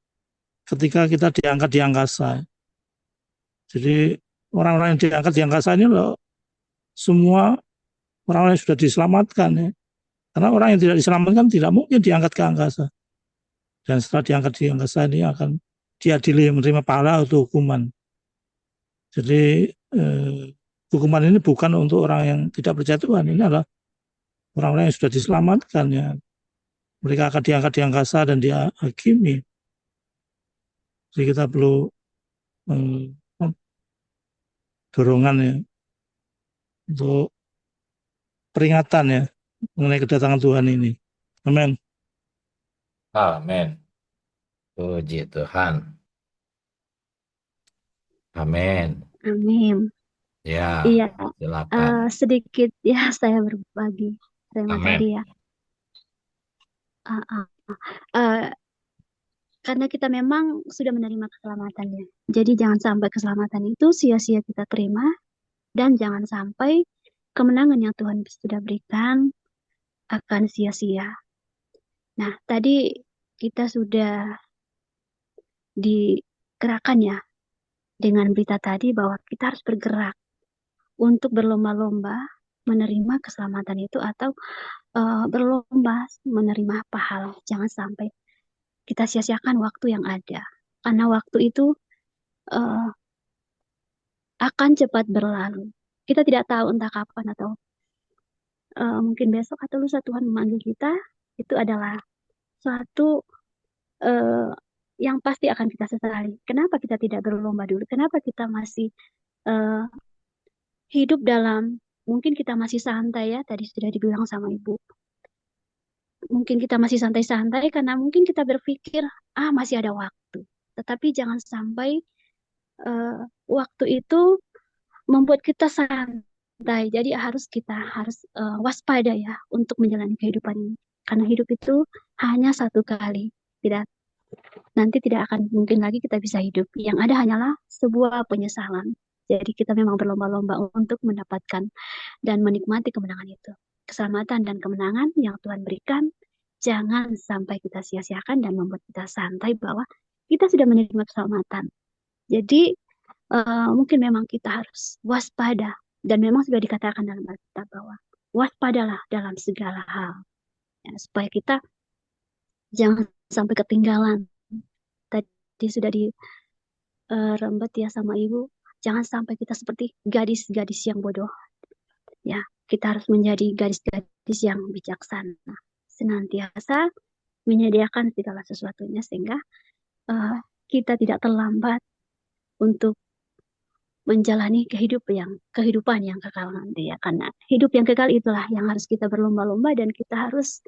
S8: ketika kita diangkat di angkasa. Jadi orang-orang yang diangkat di angkasa ini loh, semua orang-orang yang sudah diselamatkan ya. Karena orang yang tidak diselamatkan tidak mungkin diangkat ke angkasa. Dan setelah diangkat di angkasa ini akan diadili menerima pahala atau hukuman. Jadi hukuman ini bukan untuk orang yang tidak percaya Tuhan, ini adalah orang-orang yang sudah diselamatkan ya. Mereka akan diangkat di angkasa dan dihakimi. Jadi kita perlu dorongan ya untuk peringatan ya mengenai kedatangan Tuhan ini. Amin.
S1: Amin. Puji Tuhan. Amin.
S3: Amin.
S1: Ya,
S3: Iya,
S1: silakan.
S3: sedikit ya saya berbagi. Terima
S1: Amin.
S3: tadi ya. Karena kita memang sudah menerima keselamatannya. Jadi jangan sampai keselamatan itu sia-sia kita terima, dan jangan sampai kemenangan yang Tuhan sudah berikan akan sia-sia. Nah, tadi kita sudah digerakkan ya dengan berita tadi bahwa kita harus bergerak untuk berlomba-lomba menerima keselamatan itu, atau berlomba menerima pahala. Jangan sampai kita sia-siakan waktu yang ada, karena waktu itu akan cepat berlalu. Kita tidak tahu entah kapan, atau mungkin besok atau lusa Tuhan memanggil kita. Itu adalah suatu yang pasti akan kita sesali. Kenapa kita tidak berlomba dulu? Kenapa kita masih hidup dalam, mungkin kita masih santai ya, tadi sudah dibilang sama Ibu. Mungkin kita masih santai-santai karena mungkin kita berpikir, masih ada waktu. Tetapi jangan sampai waktu itu membuat kita santai. Jadi kita harus waspada ya untuk menjalani kehidupan ini. Karena hidup itu hanya satu kali. Nanti tidak akan mungkin lagi kita bisa hidup. Yang ada hanyalah sebuah penyesalan. Jadi kita memang berlomba-lomba untuk mendapatkan dan menikmati kemenangan itu. Keselamatan dan kemenangan yang Tuhan berikan, jangan sampai kita sia-siakan dan membuat kita santai bahwa kita sudah menerima keselamatan. Jadi mungkin memang kita harus waspada, dan memang sudah dikatakan dalam Alkitab bahwa waspadalah dalam segala hal, ya, supaya kita jangan sampai ketinggalan. Tadi sudah dirembet ya sama Ibu, jangan sampai kita seperti gadis-gadis yang bodoh. Ya, kita harus menjadi gadis-gadis yang bijaksana, senantiasa menyediakan segala sesuatunya sehingga kita tidak terlambat untuk menjalani kehidupan yang kekal nanti ya. Karena hidup yang kekal itulah yang harus kita berlomba-lomba, dan kita harus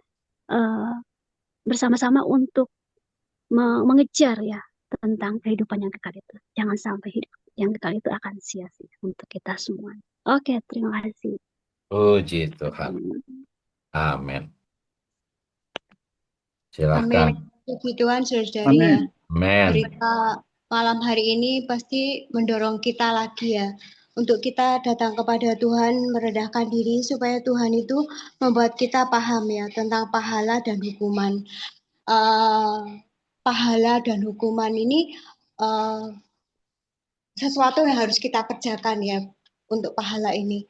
S3: bersama-sama untuk mengejar ya tentang kehidupan yang kekal itu. Jangan sampai hidup yang kekal itu akan sia-sia untuk kita semua. Oke, terima kasih.
S1: Puji Tuhan. Amin. Silakan.
S7: Amin. Puji Tuhan, saudari ya.
S1: Amin.
S7: Berita malam hari ini pasti mendorong kita lagi ya, untuk kita datang kepada Tuhan, merendahkan diri supaya Tuhan itu membuat kita paham ya tentang pahala dan hukuman. Pahala dan hukuman ini sesuatu yang harus kita kerjakan ya untuk pahala ini.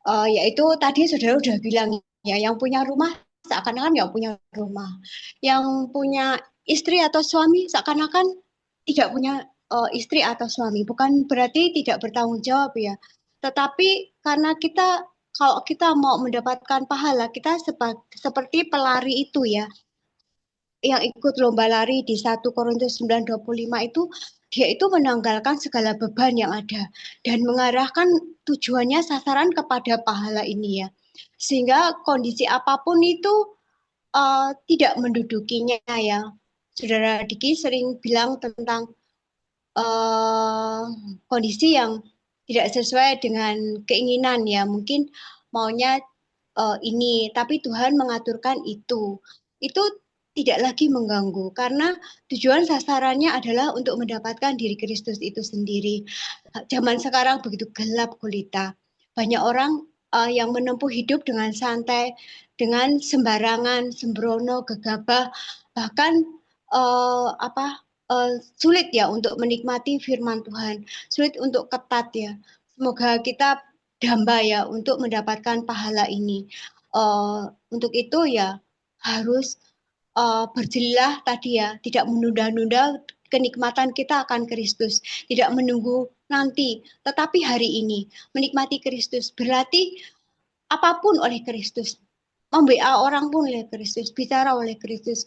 S7: Yaitu tadi saudara sudah bilang ya, yang punya rumah seakan-akan nggak punya rumah, yang punya istri atau suami seakan-akan tidak punya istri atau suami. Bukan berarti tidak bertanggung jawab ya, tetapi karena kalau kita mau mendapatkan pahala, kita seperti pelari itu ya, yang ikut lomba lari di 1 Korintus 9:25 itu, dia itu menanggalkan segala beban yang ada dan mengarahkan tujuannya, sasaran kepada pahala ini ya. Sehingga kondisi apapun itu tidak mendudukinya ya. Saudara Diki sering bilang tentang kondisi yang tidak sesuai dengan keinginan ya, mungkin maunya ini, tapi Tuhan mengaturkan itu. Itu tidak lagi mengganggu karena tujuan sasarannya adalah untuk mendapatkan diri Kristus itu sendiri. Zaman sekarang begitu gelap gulita. Banyak orang yang menempuh hidup dengan santai, dengan sembarangan, sembrono, gegabah, bahkan sulit ya untuk menikmati firman Tuhan, sulit untuk ketat ya. Semoga kita damba ya untuk mendapatkan pahala ini. Untuk itu ya harus berjelilah tadi ya, tidak menunda-nunda kenikmatan kita akan Kristus, tidak menunggu nanti, tetapi hari ini menikmati Kristus. Berarti apapun oleh Kristus, memba orang pun oleh Kristus, bicara oleh Kristus.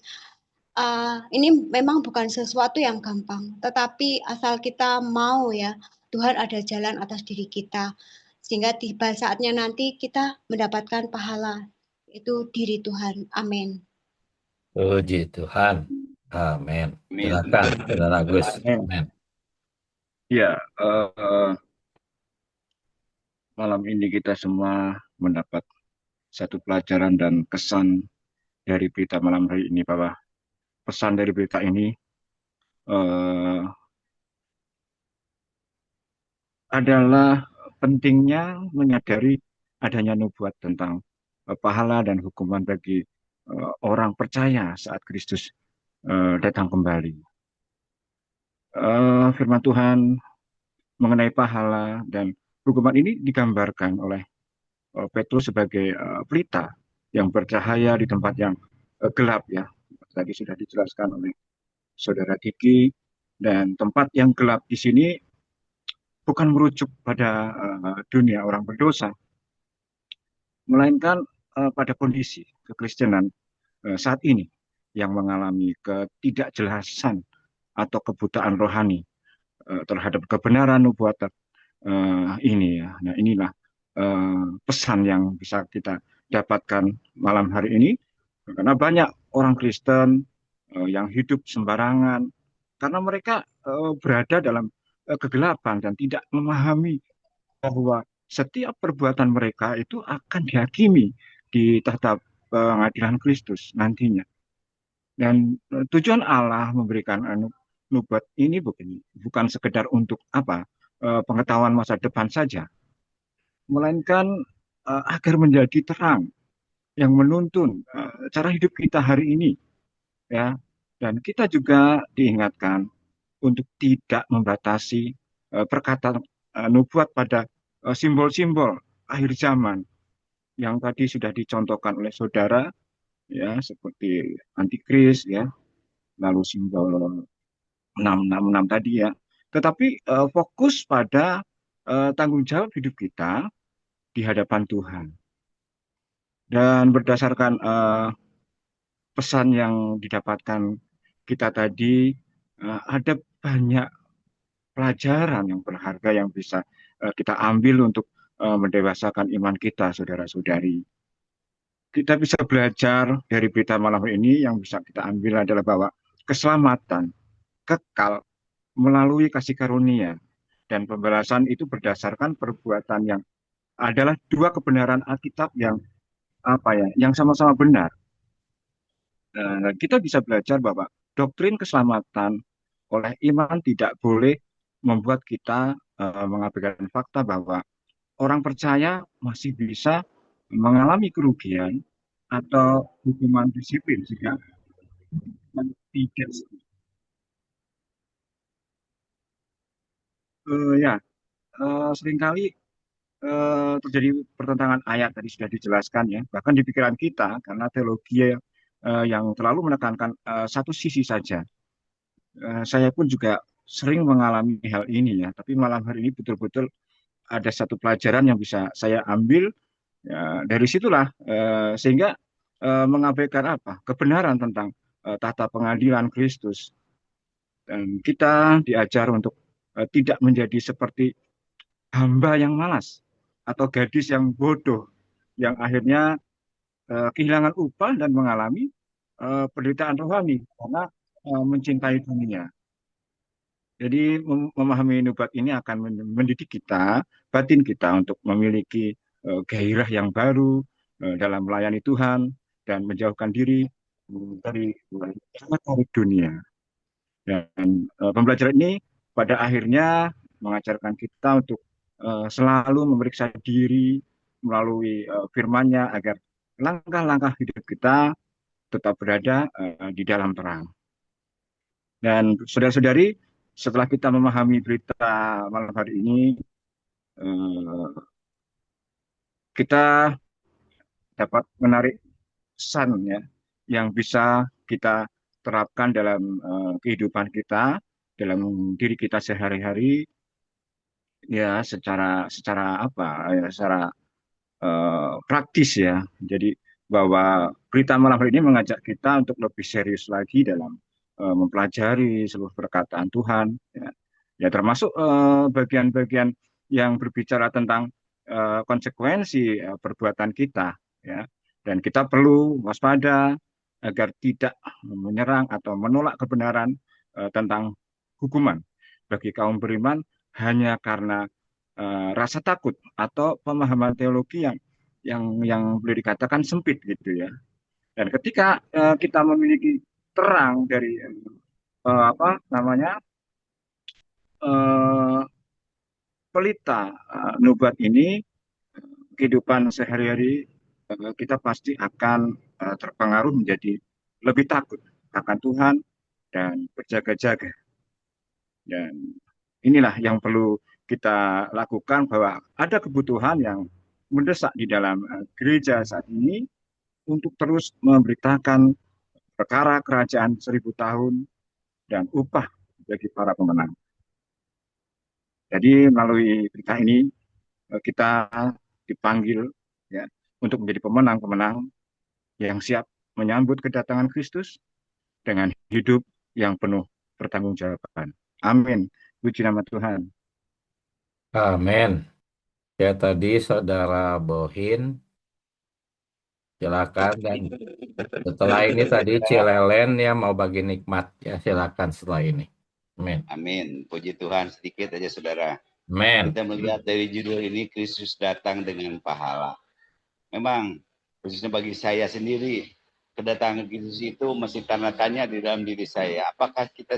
S7: Ini memang bukan sesuatu yang gampang, tetapi asal kita mau ya, Tuhan ada jalan atas diri kita. Sehingga tiba saatnya nanti kita mendapatkan pahala, itu diri Tuhan. Amin.
S1: Puji Tuhan. Amin. Silakan, Saudara Agus. Amin.
S9: Ya, malam ini kita semua mendapat satu pelajaran dan kesan dari berita malam hari ini, bahwa pesan dari berita ini adalah pentingnya menyadari adanya nubuat tentang pahala dan hukuman bagi orang percaya saat Kristus datang kembali. Firman Tuhan mengenai pahala dan hukuman ini digambarkan oleh Petrus sebagai pelita yang bercahaya di tempat yang gelap ya. Tadi sudah dijelaskan oleh Saudara Diki, dan tempat yang gelap di sini bukan merujuk pada dunia orang berdosa, melainkan pada kondisi kekristenan saat ini yang mengalami ketidakjelasan atau kebutaan rohani terhadap kebenaran nubuatan ini ya. Nah, inilah pesan yang bisa kita dapatkan malam hari ini, karena banyak orang Kristen yang hidup sembarangan karena mereka berada dalam kegelapan dan tidak memahami bahwa setiap perbuatan mereka itu akan dihakimi di tahta pengadilan Kristus nantinya. Dan tujuan Allah memberikan nubuat ini bukan sekedar untuk pengetahuan masa depan saja, melainkan agar menjadi terang yang menuntun cara hidup kita hari ini ya. Dan kita juga diingatkan untuk tidak membatasi perkataan nubuat pada simbol-simbol akhir zaman yang tadi sudah dicontohkan oleh saudara ya, seperti antikris ya, lalu simbol 666 tadi ya. Tetapi fokus pada tanggung jawab hidup kita di hadapan Tuhan. Dan berdasarkan pesan yang didapatkan kita tadi, ada banyak pelajaran yang berharga yang bisa kita ambil untuk mendewasakan iman kita, saudara-saudari. Kita bisa belajar dari berita malam ini, yang bisa kita ambil adalah bahwa keselamatan kekal melalui kasih karunia, dan pembalasan itu berdasarkan perbuatan yang adalah dua kebenaran Alkitab yang sama-sama benar. Kita bisa belajar bahwa doktrin keselamatan oleh iman tidak boleh membuat kita mengabaikan fakta bahwa orang percaya masih bisa mengalami kerugian atau hukuman disiplin jika tidak seringkali terjadi pertentangan ayat, tadi sudah dijelaskan ya, bahkan di pikiran kita karena teologi yang terlalu menekankan satu sisi saja. Saya pun juga sering mengalami hal ini ya, tapi malam hari ini betul-betul ada satu pelajaran yang bisa saya ambil ya, dari situlah sehingga mengabaikan kebenaran tentang tahta pengadilan Kristus, dan kita diajar untuk tidak menjadi seperti hamba yang malas atau gadis yang bodoh yang akhirnya kehilangan upah dan mengalami penderitaan rohani karena mencintai dunia. Jadi memahami nubuat ini akan mendidik kita, batin kita untuk memiliki gairah yang baru dalam melayani Tuhan dan menjauhkan diri dari dunia. Dan pembelajaran ini pada akhirnya mengajarkan kita untuk selalu memeriksa diri melalui firman-Nya agar langkah-langkah hidup kita tetap berada di dalam terang. Dan saudara-saudari, setelah kita memahami berita malam hari ini, kita dapat menarik pesan ya, yang bisa kita terapkan dalam kehidupan kita, dalam diri kita sehari-hari, ya secara praktis ya. Jadi bahwa berita malam hari ini mengajak kita untuk lebih serius lagi dalam mempelajari seluruh perkataan Tuhan, ya termasuk bagian-bagian yang berbicara tentang konsekuensi perbuatan kita, ya. Dan kita perlu waspada agar tidak menyerang atau menolak kebenaran tentang hukuman bagi kaum beriman hanya karena rasa takut atau pemahaman teologi yang boleh dikatakan sempit gitu ya. Dan ketika kita memiliki terang dari pelita nubuat ini, kehidupan sehari-hari kita pasti akan terpengaruh menjadi lebih takut akan Tuhan dan berjaga-jaga. Dan inilah yang perlu kita lakukan, bahwa ada kebutuhan yang mendesak di dalam gereja saat ini untuk terus memberitakan perkara kerajaan 1000 tahun dan upah bagi para pemenang. Jadi melalui berita ini kita dipanggil ya untuk menjadi pemenang-pemenang yang siap menyambut kedatangan Kristus dengan hidup yang penuh pertanggungjawaban. Amin. Puji nama Tuhan.
S1: Amin. Ya tadi Saudara Bohin, silakan. Dan setelah ini tadi Cilelen ya mau bagi nikmat ya, silakan setelah ini. Amin.
S10: Amin. Puji Tuhan, sedikit aja saudara.
S1: Amin.
S10: Kita melihat dari judul ini, Kristus datang dengan pahala. Memang khususnya bagi saya sendiri, kedatangan Kristus itu masih tanda tanya di dalam diri saya. Apakah kita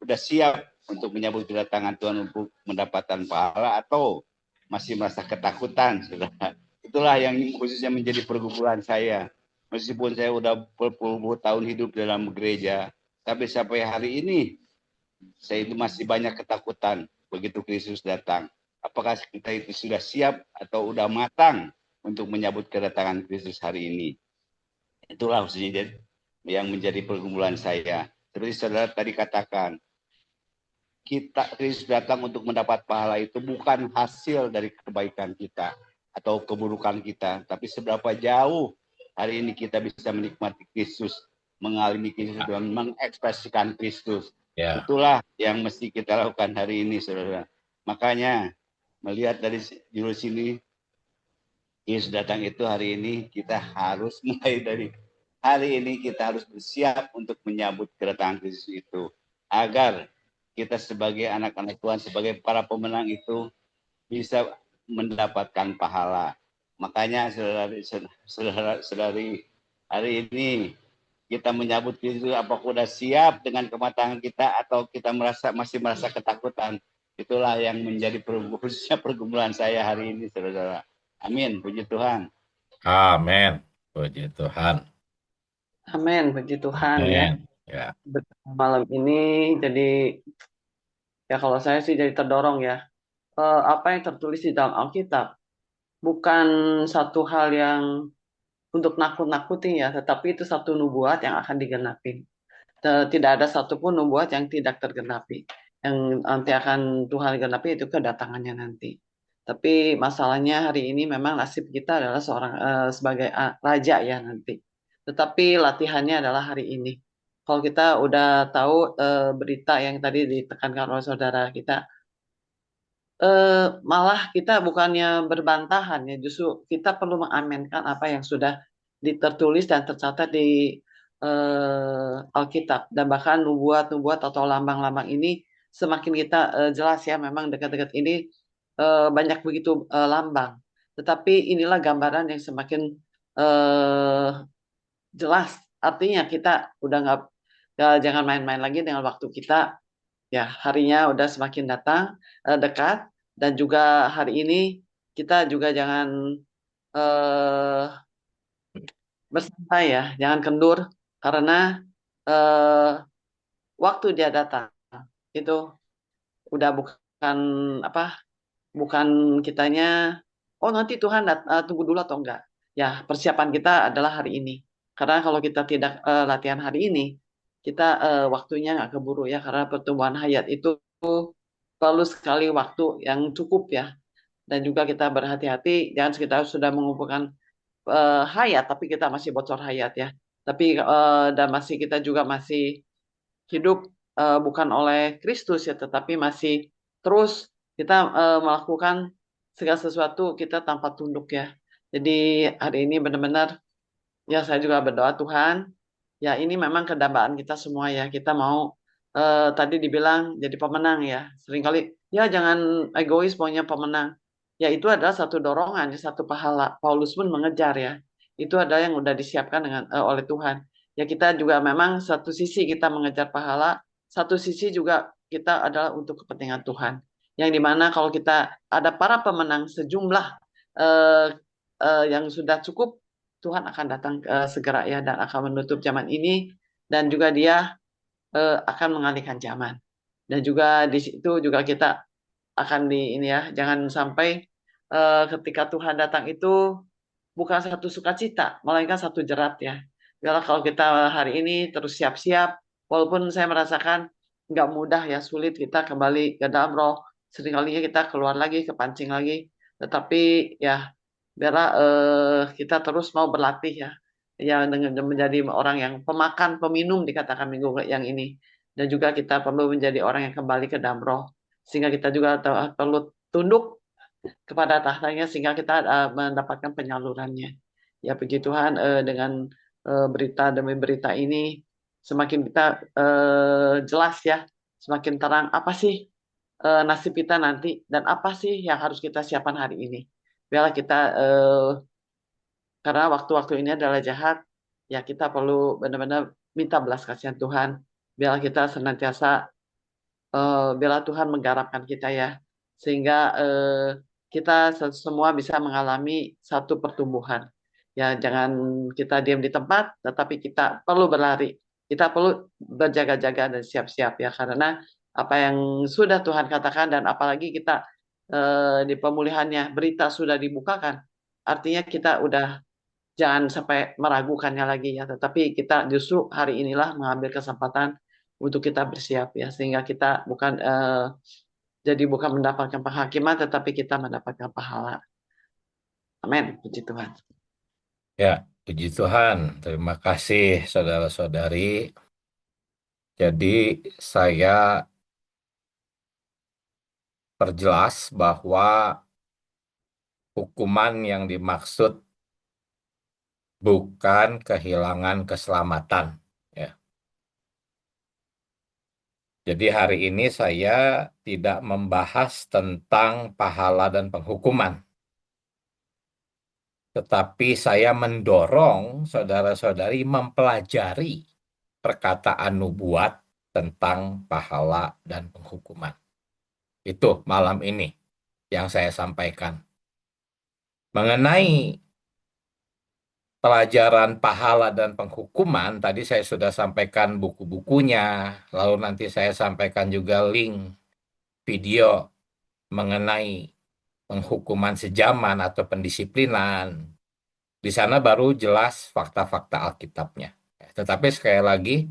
S10: sudah siap untuk menyambut kedatangan Tuhan untuk mendapatkan pahala, atau masih merasa ketakutan, saudara? Itulah yang khususnya menjadi pergumulan saya. Meskipun saya udah berpuluh-puluh tahun hidup dalam gereja, tapi sampai hari ini saya itu masih banyak ketakutan begitu Kristus datang. Apakah kita itu sudah siap atau udah matang untuk menyambut kedatangan Kristus hari ini? Itulah khususnya yang menjadi pergumulan saya. Seperti saudara tadi katakan, Kristus datang untuk mendapat pahala itu bukan hasil dari kebaikan kita atau keburukan kita, tapi seberapa jauh hari ini kita bisa menikmati Kristus, mengalami Kristus dan mengekspresikan Kristus. Itulah yang mesti kita lakukan hari ini, saudara. Makanya melihat dari judul sini, Yesus datang itu hari ini, kita harus mulai dari hari ini kita harus bersiap untuk menyambut kedatangan Kristus itu, agar kita sebagai anak-anak Tuhan, sebagai para pemenang itu bisa mendapatkan pahala. Makanya saudari-saudari, hari ini kita menyambut Kristus, apakah sudah siap dengan kematangan kita atau kita masih merasa ketakutan? Itulah yang menjadi khususnya pergumulan saya hari ini, saudara. Amin, puji Tuhan.
S1: Amin, puji Tuhan.
S11: Amin, puji Tuhan.
S1: Amen.
S11: Ya. Malam ini jadi ya kalau saya sih jadi terdorong ya. Apa yang tertulis di dalam Alkitab bukan satu hal yang untuk nakut-nakutin ya, tetapi itu satu nubuat yang akan digenapi. Tidak ada satupun nubuat yang tidak tergenapi. Yang nanti akan Tuhan genapi itu kedatangannya nanti. Tapi masalahnya hari ini memang nasib kita adalah sebagai raja ya nanti. Tetapi latihannya adalah hari ini. Kalau kita udah tahu berita yang tadi ditekankan oleh saudara kita, malah kita bukannya berbantahan ya, justru kita perlu mengaminkan apa yang sudah tertulis dan tercatat di Alkitab, dan bahkan nubuat-nubuat atau lambang-lambang ini semakin kita jelas ya, memang dekat-dekat ini banyak begitu lambang, tetapi inilah gambaran yang semakin jelas. Artinya kita udah nggak, jangan main-main lagi dengan waktu kita ya. Harinya udah semakin datang, dekat, dan juga hari ini kita juga jangan bersantai ya, jangan kendur, karena waktu dia datang itu udah bukan apa, bukan kitanya, oh nanti Tuhan tunggu dulu atau enggak. Ya, persiapan kita adalah hari ini. Karena kalau kita tidak latihan hari ini, kita waktunya nggak keburu ya, karena pertumbuhan hayat itu perlu sekali waktu yang cukup ya. Dan juga kita berhati-hati, jangan kita sudah mengumpulkan hayat, tapi kita masih bocor hayat ya. Tapi dan masih kita juga masih hidup bukan oleh Kristus ya, tetapi masih terus kita melakukan segala sesuatu kita tanpa tunduk ya. Jadi hari ini benar-benar ya, saya juga berdoa Tuhan, ya ini memang kedambaan kita semua ya. Kita mau tadi dibilang jadi pemenang ya. Seringkali ya jangan egois maunya pemenang. Ya itu adalah satu dorongan, satu pahala. Paulus pun mengejar ya. Itu adalah yang udah disiapkan dengan oleh Tuhan. Ya kita juga memang satu sisi kita mengejar pahala, satu sisi juga kita adalah untuk kepentingan Tuhan. Yang dimana kalau kita ada para pemenang sejumlah yang sudah cukup, Tuhan akan datang segera ya, dan akan menutup zaman ini, dan juga Dia akan mengalihkan zaman. Dan juga di situ juga kita akan ini ya, jangan sampai ketika Tuhan datang itu bukan satu sukacita, melainkan satu jerat ya. Karena kalau kita hari ini terus siap-siap, walaupun saya merasakan nggak mudah ya, sulit kita kembali ke dalam roh. Seringkali kita keluar lagi, kepancing lagi. Tetapi ya, biarlah kita terus mau berlatih ya, dengan menjadi orang yang pemakan, peminum dikatakan minggu yang ini. Dan juga kita perlu menjadi orang yang kembali ke dalam roh, sehingga kita juga perlu tunduk kepada tahtanya, sehingga kita mendapatkan penyalurannya. Ya puji Tuhan, dengan berita demi berita ini semakin kita jelas ya, semakin terang apa sih nasib kita nanti, dan apa sih yang harus kita siapkan hari ini. Biarlah kita karena waktu-waktu ini adalah jahat, ya kita perlu benar-benar minta belas kasihan Tuhan. Biarlah kita senantiasa, biarlah Tuhan menggarapkan kita ya, sehingga kita semua bisa mengalami satu pertumbuhan. Ya, jangan kita diam di tempat, tetapi kita perlu berlari. Kita perlu berjaga-jaga dan siap-siap ya, karena apa yang sudah Tuhan katakan, dan apalagi kita di pemulihannya berita sudah dibukakan, artinya kita udah jangan sampai meragukannya lagi ya, tetapi kita justru hari inilah mengambil kesempatan untuk kita bersiap ya, sehingga kita bukan jadi bukan mendapatkan penghakiman, tetapi kita mendapatkan pahala. Amin. Puji Tuhan.
S1: Ya, puji Tuhan. Terima kasih saudara-saudari. Jadi saya perjelas bahwa hukuman yang dimaksud bukan kehilangan keselamatan. Ya. Jadi hari ini saya tidak membahas tentang pahala dan penghukuman, tetapi saya mendorong saudara-saudari mempelajari perkataan nubuat tentang pahala dan penghukuman. Itu malam ini yang saya sampaikan. Mengenai pelajaran pahala dan penghukuman, tadi saya sudah sampaikan buku-bukunya, lalu nanti saya sampaikan juga link video mengenai penghukuman sejaman atau pendisiplinan. Di sana baru jelas fakta-fakta Alkitabnya. Tetapi sekali lagi,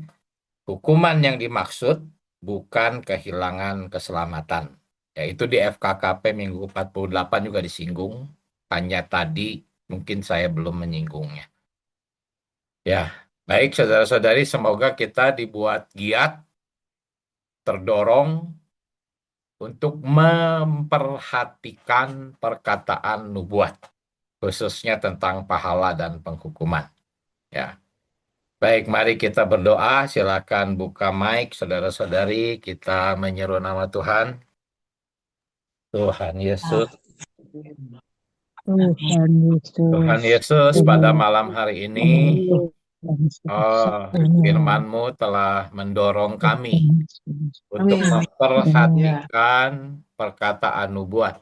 S1: hukuman yang dimaksud bukan kehilangan keselamatan. Yaitu di FKKP minggu 48 juga disinggung, hanya tadi mungkin saya belum menyinggungnya. Ya, baik saudara-saudari, semoga kita dibuat giat, terdorong untuk memperhatikan perkataan nubuat, khususnya tentang pahala dan penghukuman. Ya, Baik, mari kita berdoa. Silakan buka mic, saudara-saudari. Kita menyeru nama Tuhan. Tuhan Yesus. Tuhan Yesus, pada malam hari ini, firman-Mu telah mendorong kami untuk memperhatikan perkataan nubuat.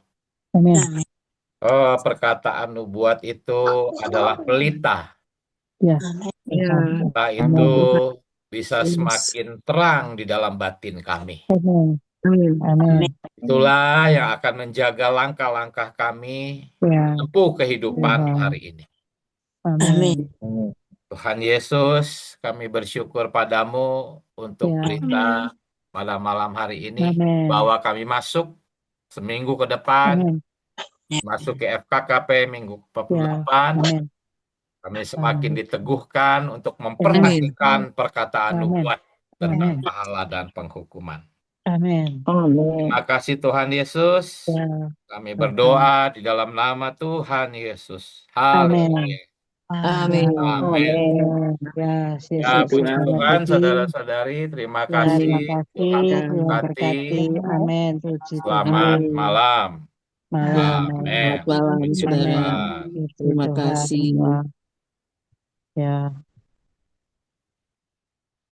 S1: Perkataan nubuat itu adalah pelita. Pelita itu bisa semakin terang di dalam batin kami. Itulah yang akan menjaga langkah-langkah kami menempuh kehidupan hari ini. Tuhan Yesus, kami bersyukur padamu untuk berita pada malam hari ini, bahwa kami masuk seminggu ke depan, masuk ke FKKP minggu 48, kami semakin diteguhkan untuk memperhatikan perkataan nubuat tentang pahala dan penghukuman. Terima kasih Tuhan Yesus. Kami berdoa di dalam nama Tuhan Yesus. Haleluya.
S12: Amin.
S1: Ya, puji Tuhan, saudara-saudari. Terima kasih. Tuhan memberkati. Selamat malam. Amin.
S2: Selamat malam, saudara. Terima kasih.
S6: Ya.